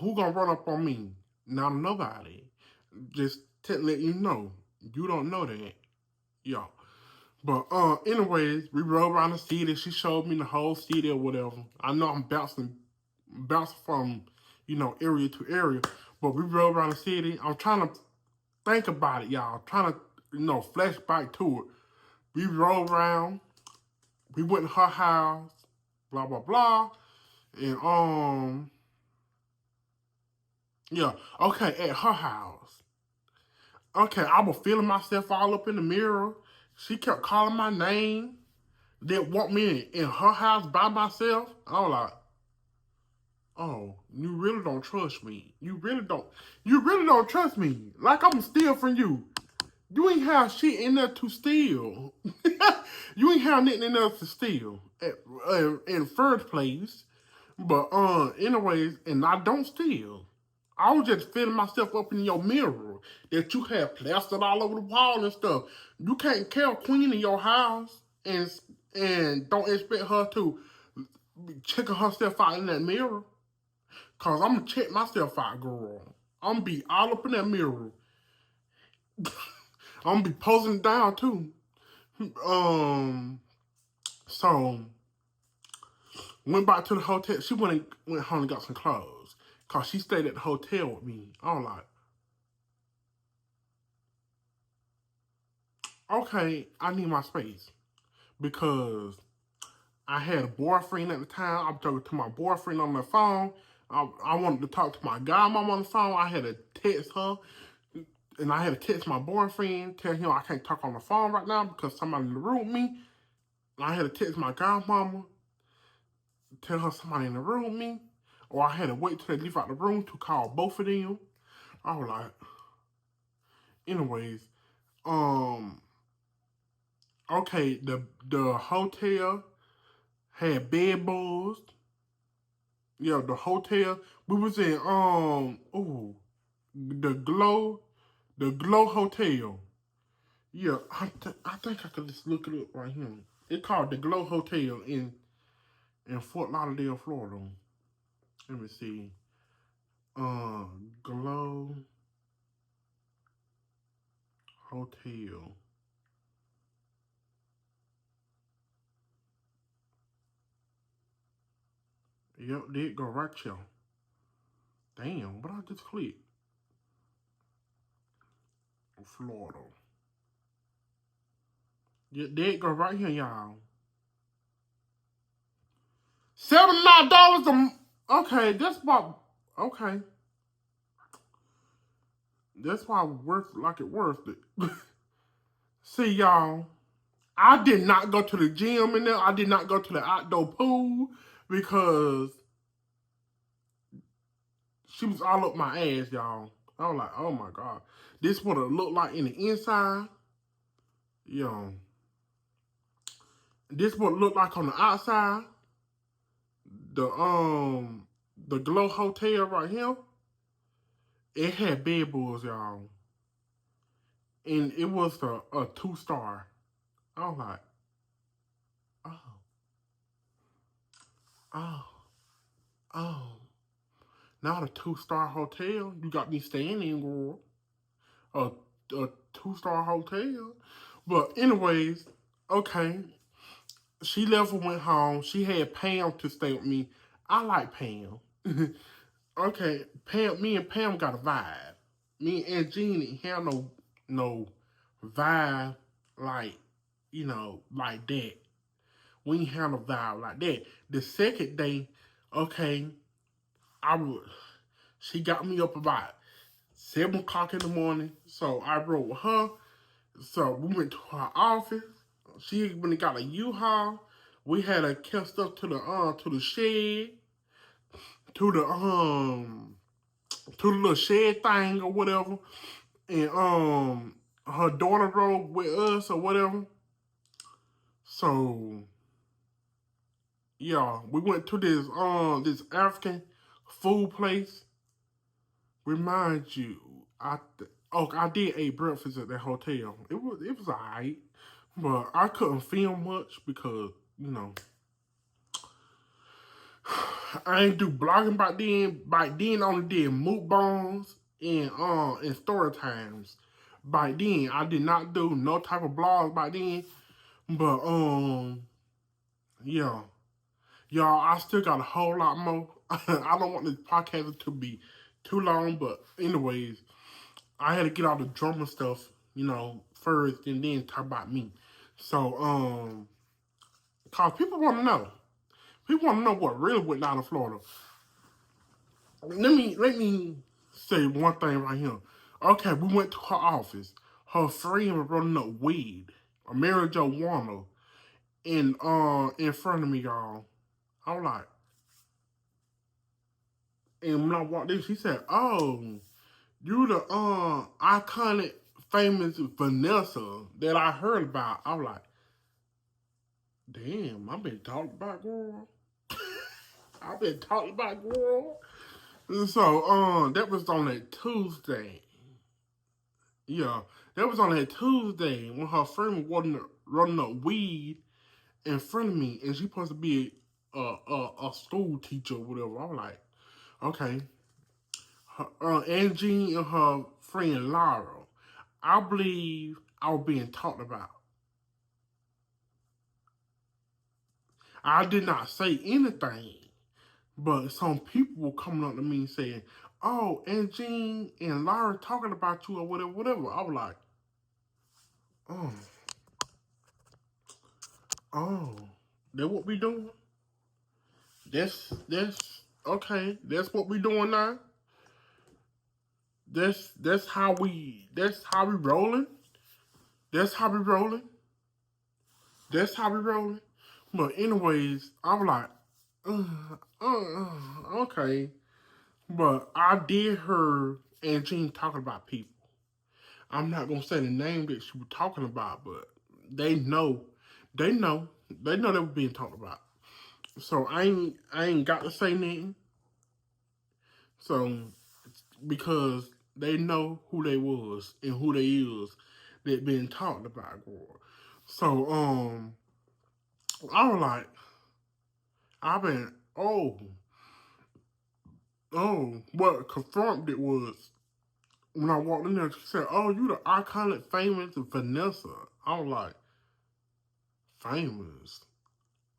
Speaker 1: Who gonna run up on me? Not nobody. Just to let you know. You don't know that. Yeah. But anyways, we rode around the city. She showed me the whole city or whatever. I know I'm bouncing from, area to area. But we rode around the city. I'm trying to think about it, y'all. Trying to, flash back to it. We rode around. We went to her house. Blah blah blah. And yeah. Okay, at her house. Okay, I was feeling myself all up in the mirror. She kept calling my name. Didn't want me in her house by myself. I was like, oh, you really don't trust me. You really don't trust me. Like I'm steal from you. You ain't have shit in there to steal. You ain't have nothing in there to steal in first place. But anyways, and I don't steal. I was just filling myself up in your mirror that you have plastered all over the wall and stuff. You can't kill Queen in your house and don't expect her to be checking herself out in that mirror. Cause I'm gonna check myself out, girl. I'm gonna be all up in that mirror. I'm gonna be posing down too. So went back to the hotel. She went home and got some clothes. Cause she stayed at the hotel with me. I was like, okay, I need my space. Because I had a boyfriend at the time. I was talking to my boyfriend on the phone. I wanted to talk to my godmom on the phone. I had to text her. And I had to text my boyfriend, tell him I can't talk on the phone right now because somebody in the room with me. And I had to text my godmama, tell her somebody in the room with me. Or I had to wait till they leave out the room to call both of them. I was like, anyways, okay, the hotel had bed bugs. Yeah, the hotel. We was in the Glow Hotel. Yeah, I think I could just look it up right here. It's called the Glow Hotel in Fort Lauderdale, Florida. Let me see. Glow Hotel. Yep, there it go right here. Damn, what I just clicked? Florida. Yeah, there it go right here, y'all. $79 a okay, that's about okay. That's why it's worth it. See, y'all, I did not go to the gym in there. I did not go to the outdoor pool because she was all up my ass, y'all. I was like, oh my God. This what it looked like in the inside. Yo. This what it looked like on the outside. The Glow Hotel right here. It had bed bugs, y'all. And it was a 2-star. I was like, oh. Not a 2-star hotel. You got me staying in, girl. A 2-star hotel. But anyways, okay. She left and went home. She had Pam to stay with me. I like Pam. Okay, me and Pam got a vibe. Me and Jeannie have no vibe like, like that. We ain't had a vibe like that. The second day, okay, she got me up about 7 o'clock in the morning. So I rode with her. So we went to her office. She went and got a U-Haul. We had to carry stuff to the shed, to the little shed thing or whatever. And her daughter rode with us or whatever. So yeah, we went to this African food place. Remind you, I did eat breakfast at that hotel. It was alright, but I couldn't film much because I ain't do blogging back then. Back then, I only did mukbangs and story times. Back then, I did not do no type of blogs back then. But yeah, y'all, I still got a whole lot more. I don't want this podcast to be too long, but anyways, I had to get all the drama stuff, first, and then talk about me. So cause people want to know. People want to know what really went down in Florida. Let me say one thing right here. Okay, we went to her office. Her friend was rolling up weed, a marijuana, in front of me, y'all. I was like, and when I walked in, she said, "Oh, you the iconic, famous Vanessa that I heard about." I was like, "Damn, I've been talking about, girl. I've been talking about, girl." So that was on that Tuesday. Yeah, that was on that Tuesday when her friend was running up weed in front of me, and she supposed to be a school teacher or whatever. I'm like, okay. Angie and her friend Lara, I believe I was being talked about. I did not say anything, but some people were coming up to me saying, "Oh, Angie and Lara talking about you or whatever, whatever." I was like, oh, that what we doing? That's okay. That's what we doing now. That's how we rolling. That's how we rolling. That's how we rolling. But anyways, I was like, okay. But I did hear Angie talking about people. I'm not gonna say the name that she was talking about, but they know. They know they were being talked about. So I ain't got to say nothing. So because they know who they was and who they is that been talked about, girl. So I was like, I've been what confirmed it was when I walked in there. She said, "Oh, you the iconic, famous Vanessa." I was like, famous?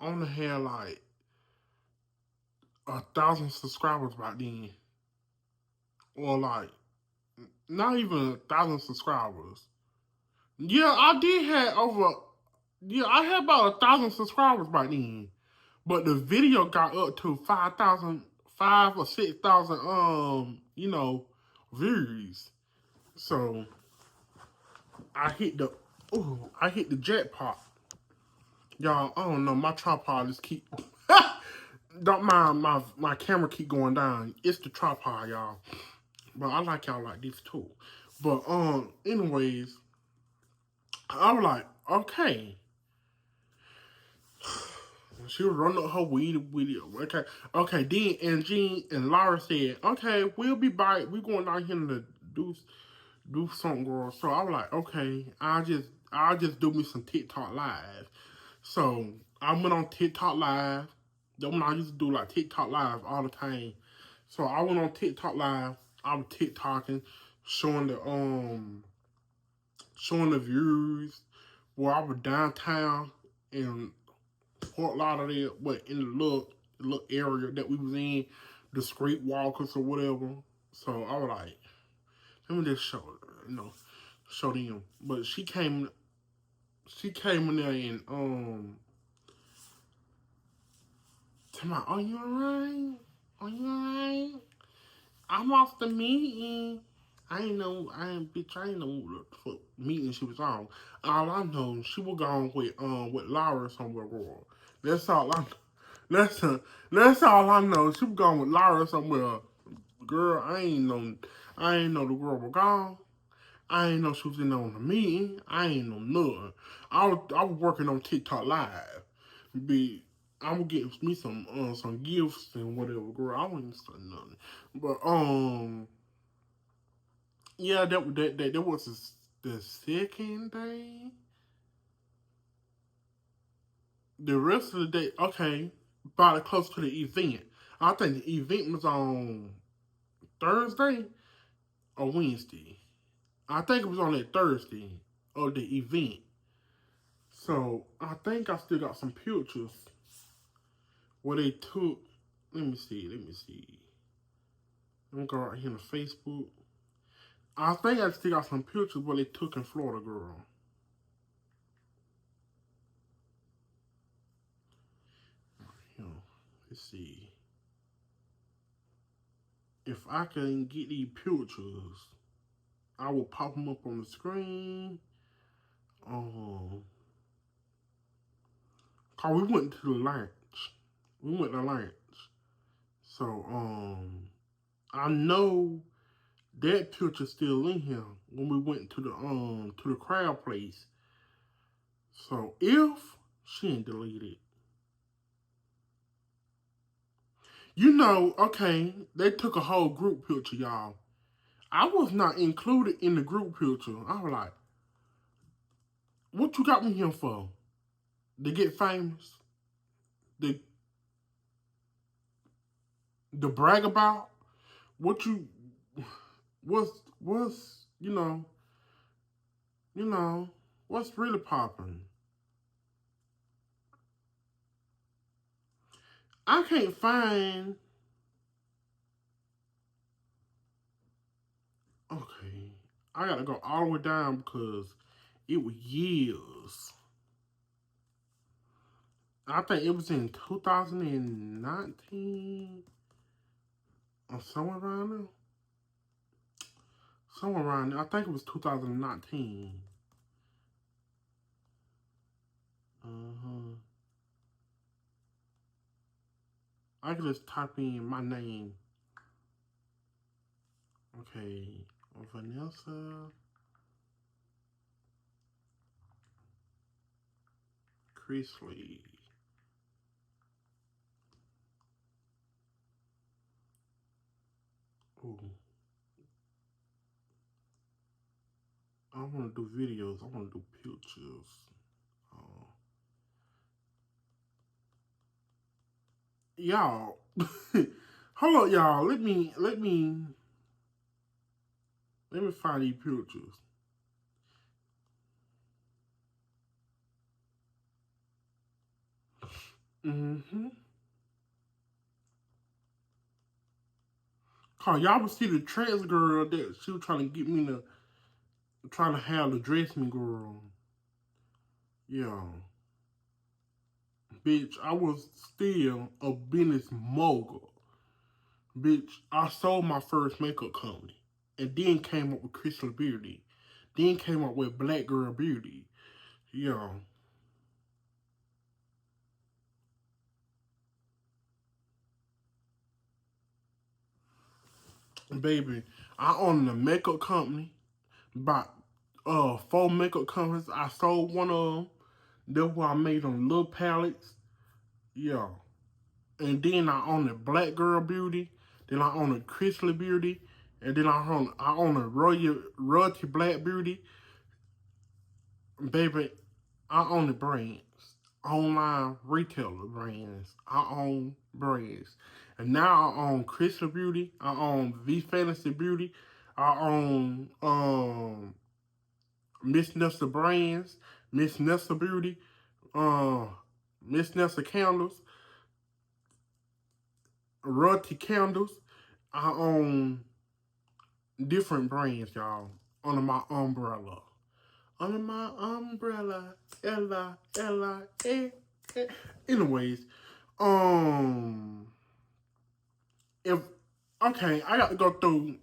Speaker 1: I only had like 1,000 subscribers back then, or like not even 1,000 subscribers. Yeah, I did have over. Yeah, I had about 1,000 subscribers back then, but the video got up to 5,000, 5 or 6,000 views. So I hit the jackpot. Y'all, I don't know, my tripod just keep don't mind my camera keep going down. It's the tripod, y'all. But I like y'all like this too. But anyways, I was like, okay. She was running up her weed video. Okay. Then Angie and Laura said, "Okay, we'll be back. We going down here to do something, girl." So I was like, okay, I'll just do me some TikTok live. So I went on TikTok live. Then when I used to do like TikTok live all the time. So I went on TikTok live. I was TikToking, showing the views where I was downtown in Fort Lauderdale, but in the little area that we was in, the street walkers or whatever. So I was like, let me just show them. But she came in there and Tell me, are you alright? Are you alright? I'm off the meeting. I ain't know what the fuck meeting she was on. All I know, she was gone with Laura somewhere, girl. That's all I that's all I know. She was gone with Laura somewhere. Girl, I ain't know the girl was gone. I ain't know she was in on the meeting. I ain't know nothing. I was working on TikTok Live. I was getting me some gifts and whatever, girl. I wasn't saying nothing. But yeah, that was the second day. The rest of the day, okay, about close to the event. I think the event was on Thursday or Wednesday. I think it was on that Thursday of the event. So I think I still got some pictures where they took. Let me see. Let me go right here on Facebook. I think I still got some pictures where they took in Florida, girl. Here, let's see. If I can get these pictures, I will pop them up on the screen. Cause we went to the lunch. We went to lunch. So, I know that picture's still in here when we went to the crowd place. So if she ain't deleted, you know, okay, they took a whole group picture, y'all. I was not included in the group picture. I was like, what you got me here for? To get famous? To brag about? What's what's really popping? I can't find. Okay, I gotta go all the way down because it was years. I think it was in 2019 or somewhere around there. Somewhere around there. I think it was 2019. I can just type in my name. Okay, Vanessa Chrisley. Ooh. I want to do videos. I want to do pictures. Y'all, hold on, y'all. Let me find these pictures. Cause y'all would see the trans girl that she was trying to get me to, trying to have the dress me girl. Yeah. Bitch, I was still a business mogul. Bitch, I sold my first makeup company. And then came up with Crystal Beauty. Then came up with Black Girl Beauty. Yeah. Baby, I own a makeup company. About 4 makeup companies. I sold one of them. That's what I made on little palettes. Yeah. And then I own a Black Girl Beauty. Then I own a Crystal Beauty. And then I own a Royalty Black Beauty. Baby, I own the brands. Online retailer brands. I own brands. And now I own Crystal Beauty. I own V Fantasy Beauty. I own Miss Nessa Brands, Miss Nessa Beauty, Miss Nessa Candles, Royalty Candles. I own different brands, y'all, under my umbrella. Under my umbrella, Ella, eh. Anyways, If okay, I got to go through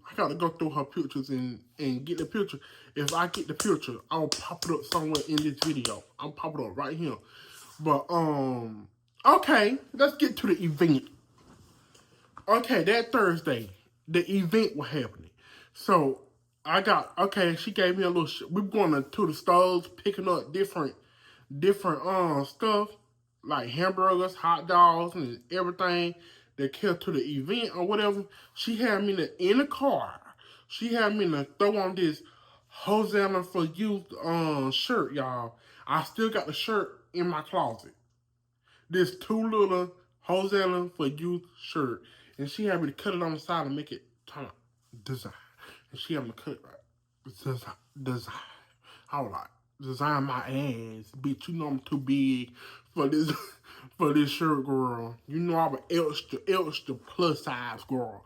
Speaker 1: her pictures and get the picture. If I get the picture, I'll pop it up somewhere in this video. I'll pop it up right here. But okay, let's get to the event. Okay, that Thursday, the event was happening. So she gave me a little we were going to the stores picking up different stuff like hamburgers, hot dogs, and everything that came to the event or whatever. She had me in the car. She had me to throw on this Hosanna for Youth shirt, y'all. I still got the shirt in my closet. This too little Hosanna for Youth shirt. And she had me to cut it on the side and make it design. And she had me to cut it right. Design. I was like, design my ass. Bitch, you know I'm too big for this for this shirt, girl. You know I'm an extra plus size girl.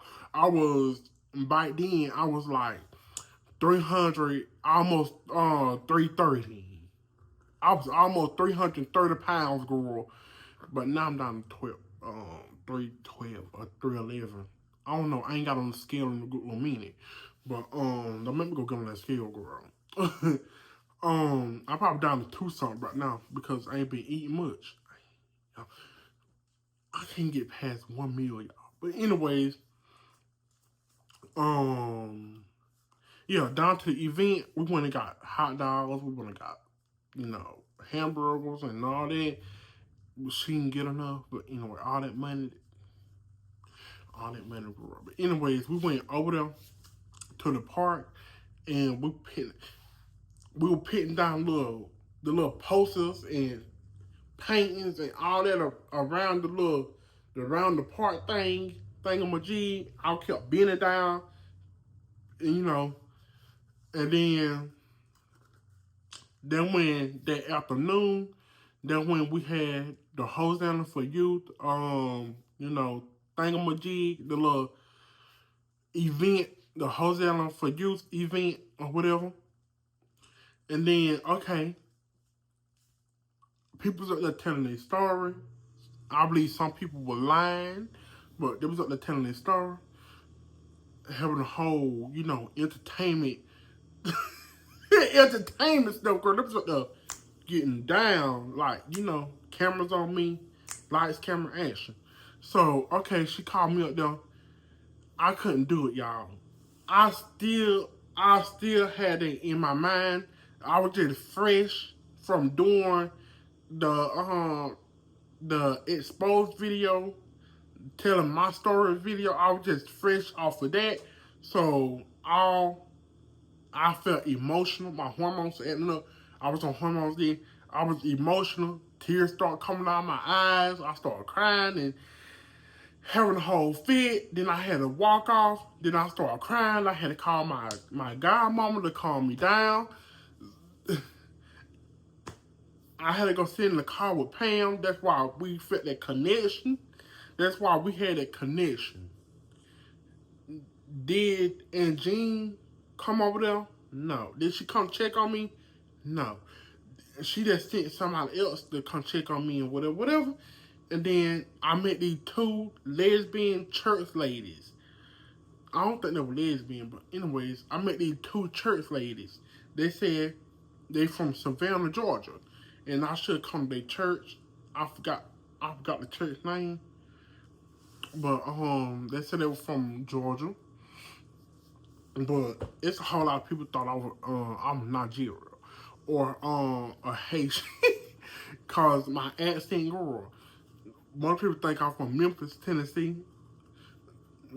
Speaker 1: Back then, I was like 300, almost 330. I was almost 330 pounds, girl. But now I'm down to 312 or 311. I don't know. I ain't got on the scale in a good little minute. But don't make me go get on that scale, girl. I'm probably down to 2 something right now because I ain't been eating much. I can't get past 1 meal, y'all. But anyways, yeah, down to the event, we went and got hot dogs. We went and got, hamburgers and all that. She didn't get enough, but anyway, all that money, girl. But anyways, we went over there to the park, and we were pitting down the little posters and paintings and all that around the park thingamajig. I kept bending down, and then when that afternoon, then when we had the Hosanna for Youth, thingamajig, the little event, the Hosanna for Youth event or whatever. And then, okay, people was up there telling their story. I believe some people were lying, but they was up there telling their story. Having a whole, entertainment stuff, girl. They was up there getting down, like, cameras on me, lights, camera, action. So, okay, she called me up there. I couldn't do it, y'all. I still had it in my mind. I was just fresh from doing the exposed video, telling my story video. I was just fresh off of that. So I felt emotional. My hormones were acting up. I was on hormones then. I was emotional. Tears started coming out of my eyes. I started crying and having a whole fit. Then I had to walk off. Then I started crying. I had to call my godmama to calm me down. I had to go sit in the car with Pam. That's why we felt that connection. That's why we had that connection. Did Aunt Jean come over there? No. Did she come check on me? No. She just sent somebody else to come check on me and whatever. And then I met these 2 lesbian church ladies. I don't think they were lesbian, but anyways, I met these 2 church ladies. They said they from Savannah, Georgia. And I should come to their church. I forgot the church name. But they said they were from Georgia. But it's a whole lot of people thought I'm Nigeria or a Haitian. Cause my accent, girl. Most people think I'm from Memphis, Tennessee.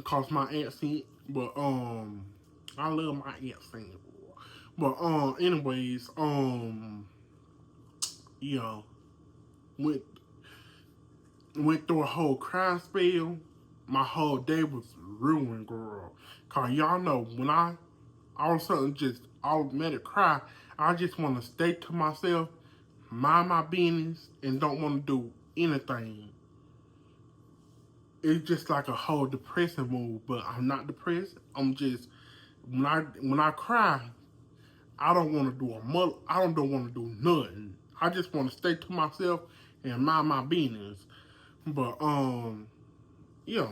Speaker 1: Cause my accent. But I love my accent, girl. But anyways, yeah, went through a whole crying spell. My whole day was ruined, girl. Cause y'all know when I all of a sudden just automatic cry, I just want to stay to myself, mind my business, and don't want to do anything. It's just like a whole depressing mood, but I'm not depressed. I'm just when I cry, I don't want to do I don't want to do nothing. I just want to stay to myself and mind my business. But yeah.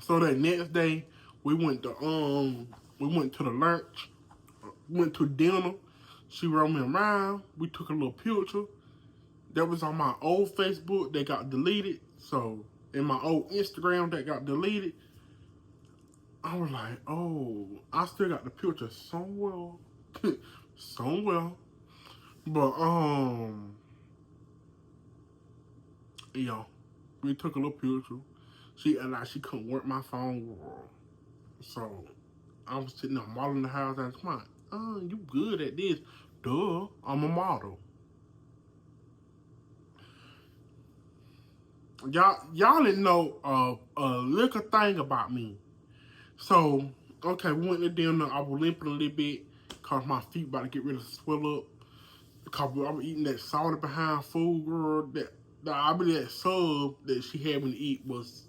Speaker 1: So that next day we went to the lunch, went to dinner. She rode me around. We took a little picture. That was on my old Facebook that got deleted. So in my old Instagram that got deleted. I was like, oh, I still got the picture somewhere. somewhere. But yeah. We took a little picture. She and she couldn't work my phone. So I was sitting there modeling the house and I'm like, oh, you good at this. Duh, I'm a model. Y'all didn't know a little thing about me. So, okay, we went to dinner. I was limping a little bit because my feet about to get ready to swell up. Because I was eating that salty behind food, girl. I believe that sub that she had me to eat was,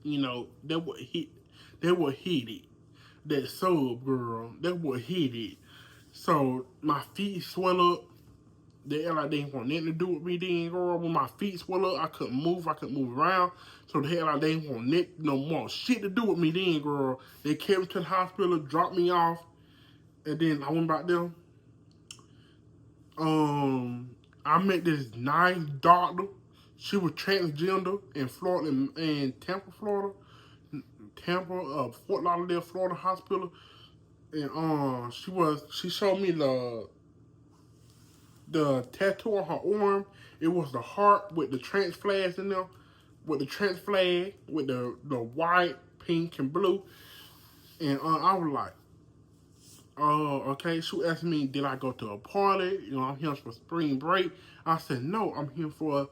Speaker 1: that what hit it. That sub, girl, that what hit it. So my feet swell up. They act like they didn't want nothing to do with me then, girl. When my feet swell up, I couldn't move around. So they act like they didn't want no more shit to do with me then, girl. They carried me to the hospital, dropped me off, and then I went back there. I met this nice doctor. She was transgender in Florida, in Tampa, Florida. Fort Lauderdale, Florida hospital. And she showed me the tattoo on her arm. It was the heart with the trans flags in there, with the trans flag, with the white, pink, and blue. And I was like, okay. She asked me, did I go to a party? I'm here for spring break. I said, no, I'm here for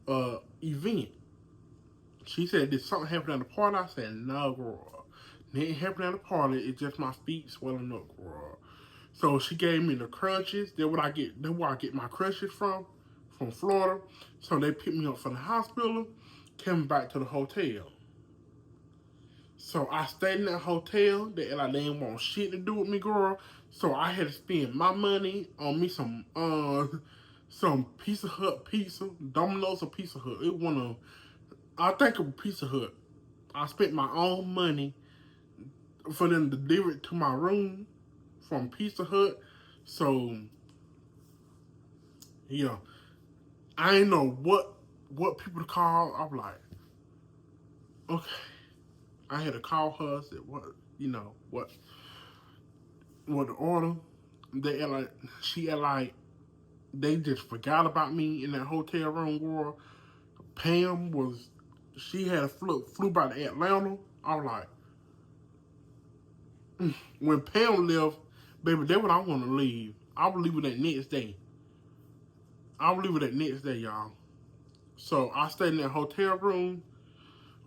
Speaker 1: a event. She said, did something happen at the party? I said, no, girl. It didn't happen at the party. It's just my feet swelling up, girl. So she gave me the crutches. That's where I get my crutches from Florida. So they picked me up from the hospital, came back to the hotel. So I stayed in that hotel. They didn't want shit to do with me, girl. So I had to spend my money on me some Pizza Hut pizza, Domino's or Pizza Hut. I think it was Pizza Hut. I spent my own money for them to deliver it to my room from Pizza Hut. So yeah, I didn't know what people to call. I was like, okay. I had to call her. Said what the order. She act like they just forgot about me in that hotel room, girl. Pam she had flew by to Atlanta. I was like, when Pam left, baby, that's when I want to leave. I would leave it that next day. Y'all. So I stayed in that hotel room.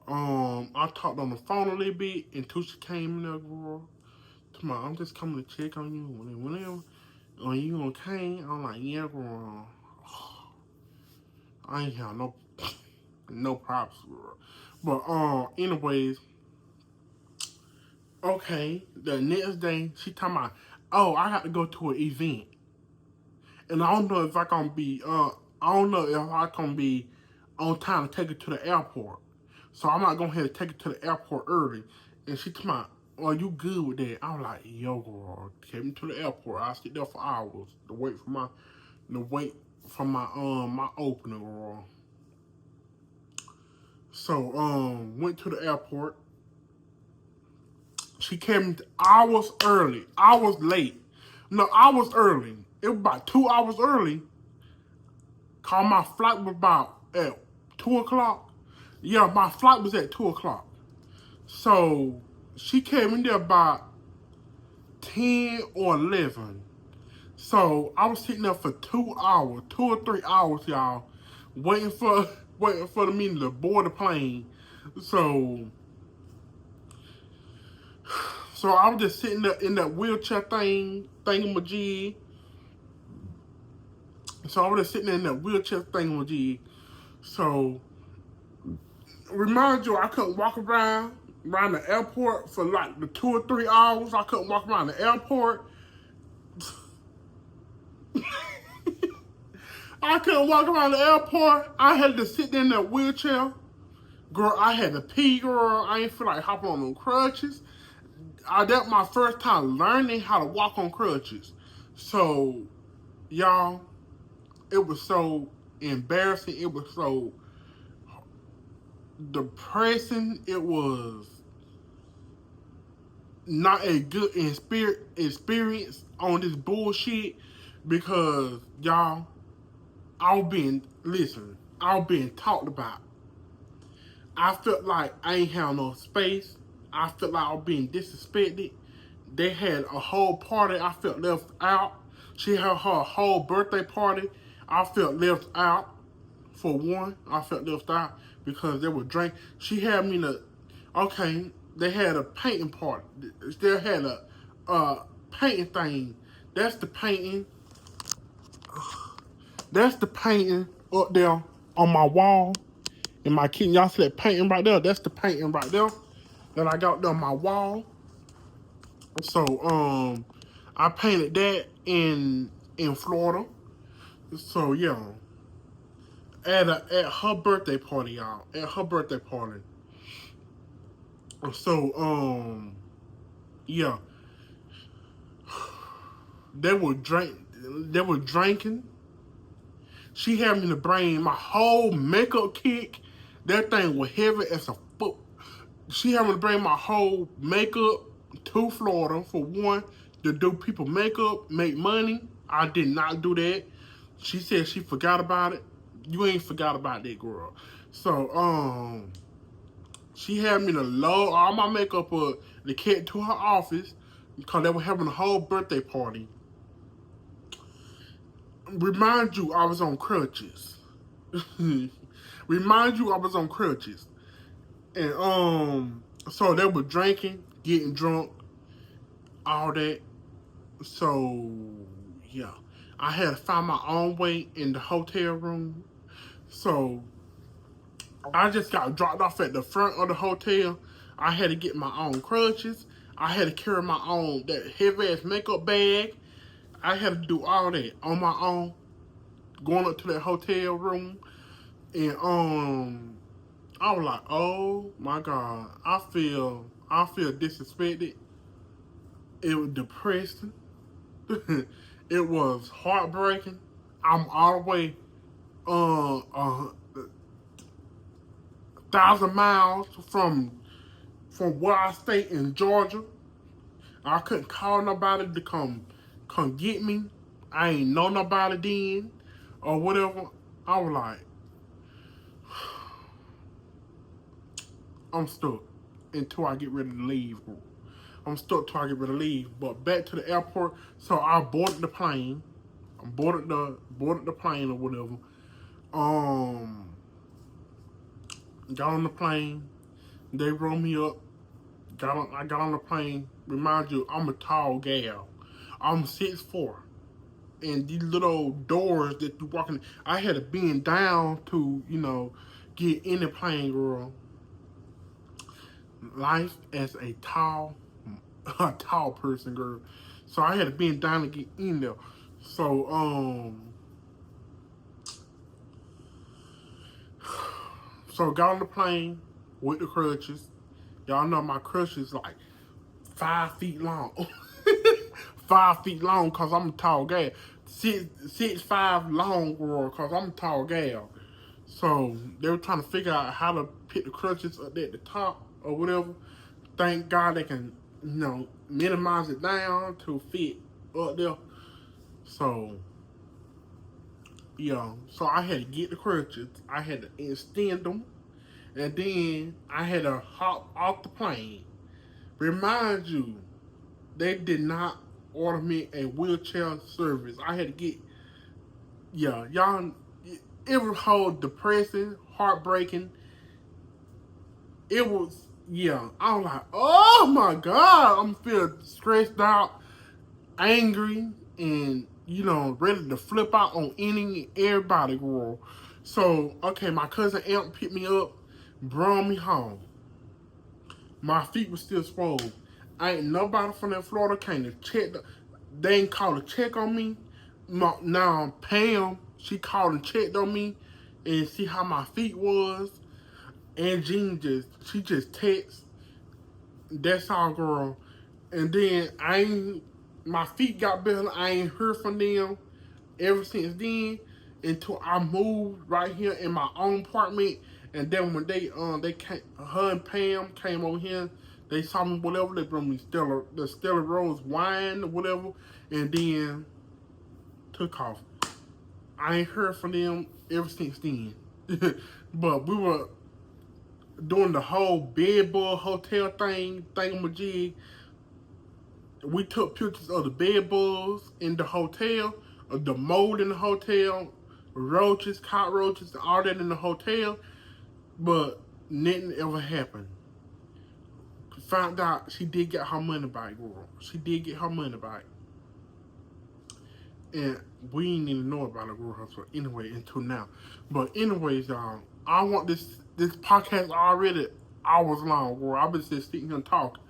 Speaker 1: I talked on the phone a little bit until she came in there, girl. Tomorrow, I'm just coming to check on you. Whenever you okay? I'm like, yeah, girl. I ain't have no problems, girl. But anyways, okay. The next day, she talking about, oh, I got to go to an event, and I don't know if I gonna be on time to take her to the airport. So I'm not gonna have to take her to the airport early. And she told me, are you good with that? I was like, yo, girl, take me to the airport. I'll sit there for hours to wait for my opener, girl. So went to the airport. She came hours early. Hours late. No, hours early. It was about 2 hours early. Cause my flight was about at 2 o'clock. Yeah, my flight was at 2 o'clock. So she came in there about 10 or 11. So I was sitting there for 2 hours, 2 or 3 hours, y'all, waiting for the meeting to board the plane. So I was just sitting there in that wheelchair thingamajig. So I was just sitting there in that wheelchair thingamajig. So remind you, I couldn't walk around the airport for like the 2 or 3 hours. I couldn't walk around the airport. I couldn't walk around the airport. I had to sit there in that wheelchair. Girl, I had to pee, girl. I ain't feel like hopping on no crutches. That my first time learning how to walk on crutches. So, y'all, it was so embarrassing. It was so depressing. It was not a good experience on this bullshit because, y'all, I was being talked about. I felt like I ain't have no space. I felt like I was being disrespected. They had a whole party. I felt left out. She had her whole birthday party. I felt left out. For one, I felt left out because they were drink. She had me they had a painting party. They had a painting thing. That's the painting. That's the painting up there on my wall in my kitchen. Y'all see that painting right there? That's the painting right there that I got there on my wall. So I painted that in Florida. So yeah, at her birthday party, y'all. At her birthday party. So yeah, they were drinking. She had me to bring my whole makeup kit. That thing was heavy as a foot. She had me to bring my whole makeup to Florida for one, to do people makeup, make money. I did not do that. She said she forgot about it. You ain't forgot about that, girl. So she had me to load all my makeup up to get to her office because they were having a whole birthday party. Remind you, I was on crutches. Remind you, I was on crutches. And so they were drinking, getting drunk, all that. So yeah, I had to find my own way in the hotel room. So I just got dropped off at the front of the hotel. I had to get my own crutches. I had to carry my own that heavy ass makeup bag. I had to do all that on my own, going up to that hotel room. And I was like, oh my God, I feel disrespected. It was depressing. It was heartbreaking. I'm all the way 1,000 miles from where I stay in Georgia. I couldn't call nobody to come get me. I ain't know nobody then or whatever. I was like, I'm stuck until I get ready to leave. I'm stuck till I get ready to leave. But back to the airport. So I boarded the plane. I boarded the plane or whatever. Got on the plane. They rolled me up. I got on the plane. Remind you, I'm a tall gal. I'm 6'4". And these little doors that you walk in, I had to bend down to, get in the plane, girl. Life as a tall person, girl. So I had to bend down to get in there. So, got on the plane with the crutches. Y'all know my crutches like 5 feet long. 5 feet long because I'm a tall gal. 6'5" long, girl, because I'm a tall gal. So they were trying to figure out how to put the crutches up at the top or whatever. Thank God they can, minimize it down to fit up there. So, yeah. So I had to get the crutches. I had to extend them. And then I had to hop off the plane. Remind you, they did not order me a wheelchair service. I had to get, y'all, it was whole depressing, heartbreaking. It was, I was like, oh my God, I'm feeling stressed out, angry, and, ready to flip out on any and everybody, girl. So, okay, my cousin Amp picked me up, brought me home. My feet were still swollen. Ain't nobody from that Florida came to check. They ain't called a check on me. Now Pam, she called and checked on me and see how my feet was. And Jean she just texts. That's all, girl. And then my feet got better. I ain't heard from them ever since then until I moved right here in my own apartment. And then when they came, her and Pam came over here, they saw me, whatever, they brought me the Stella Rose wine or whatever, and then took off. I ain't heard from them ever since then. But we were doing the whole bedbug hotel thingamajig. We took pictures of the bed bugs in the hotel, of the mold in the hotel, roaches, cockroaches, all that in the hotel, but nothing ever happened. Found out she did get her money back, girl. She did get her money back. And we didn't even know about it, girl, so anyway, until now. But anyways, y'all, I want this podcast already hours long, girl. I've been just sitting here and talking.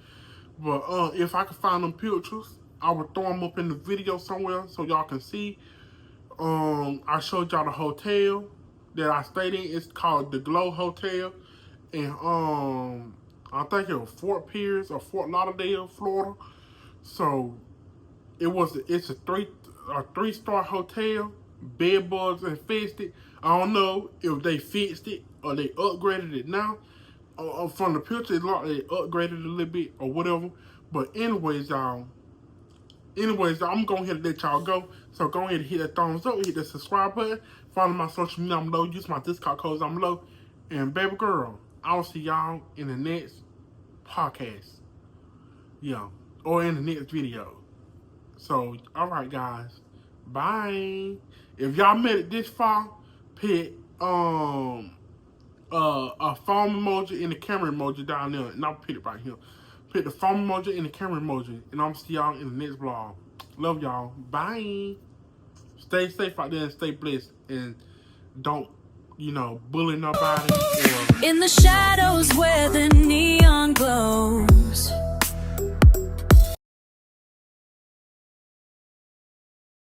Speaker 1: But if I can find them pictures, I will throw them up in the video somewhere so y'all can see. I showed y'all the hotel that I stayed in. It's called the Glow Hotel. And I think it was Fort Pierce or Fort Lauderdale, Florida. So it's a three-star hotel. Bed bugs infested. I don't know if they fixed it or they upgraded it now. From the picture, it looked like they upgraded a little bit or whatever. But anyways, y'all, I'm going ahead and let y'all go. So go ahead and hit that thumbs up, hit the subscribe button, follow my social media down below, use my discount codes down below. And baby girl, I'll see y'all in the next podcast. Yeah, or in the next video. So, alright guys, bye. If y'all made it this far, hit a phone emoji and the camera emoji down there, and I'll put it right here. Put the phone emoji and the camera emoji, and I'll see y'all in the next vlog. Love y'all. Bye. Stay safe out there and stay blessed, and don't, bully nobody.
Speaker 10: In the shadows where the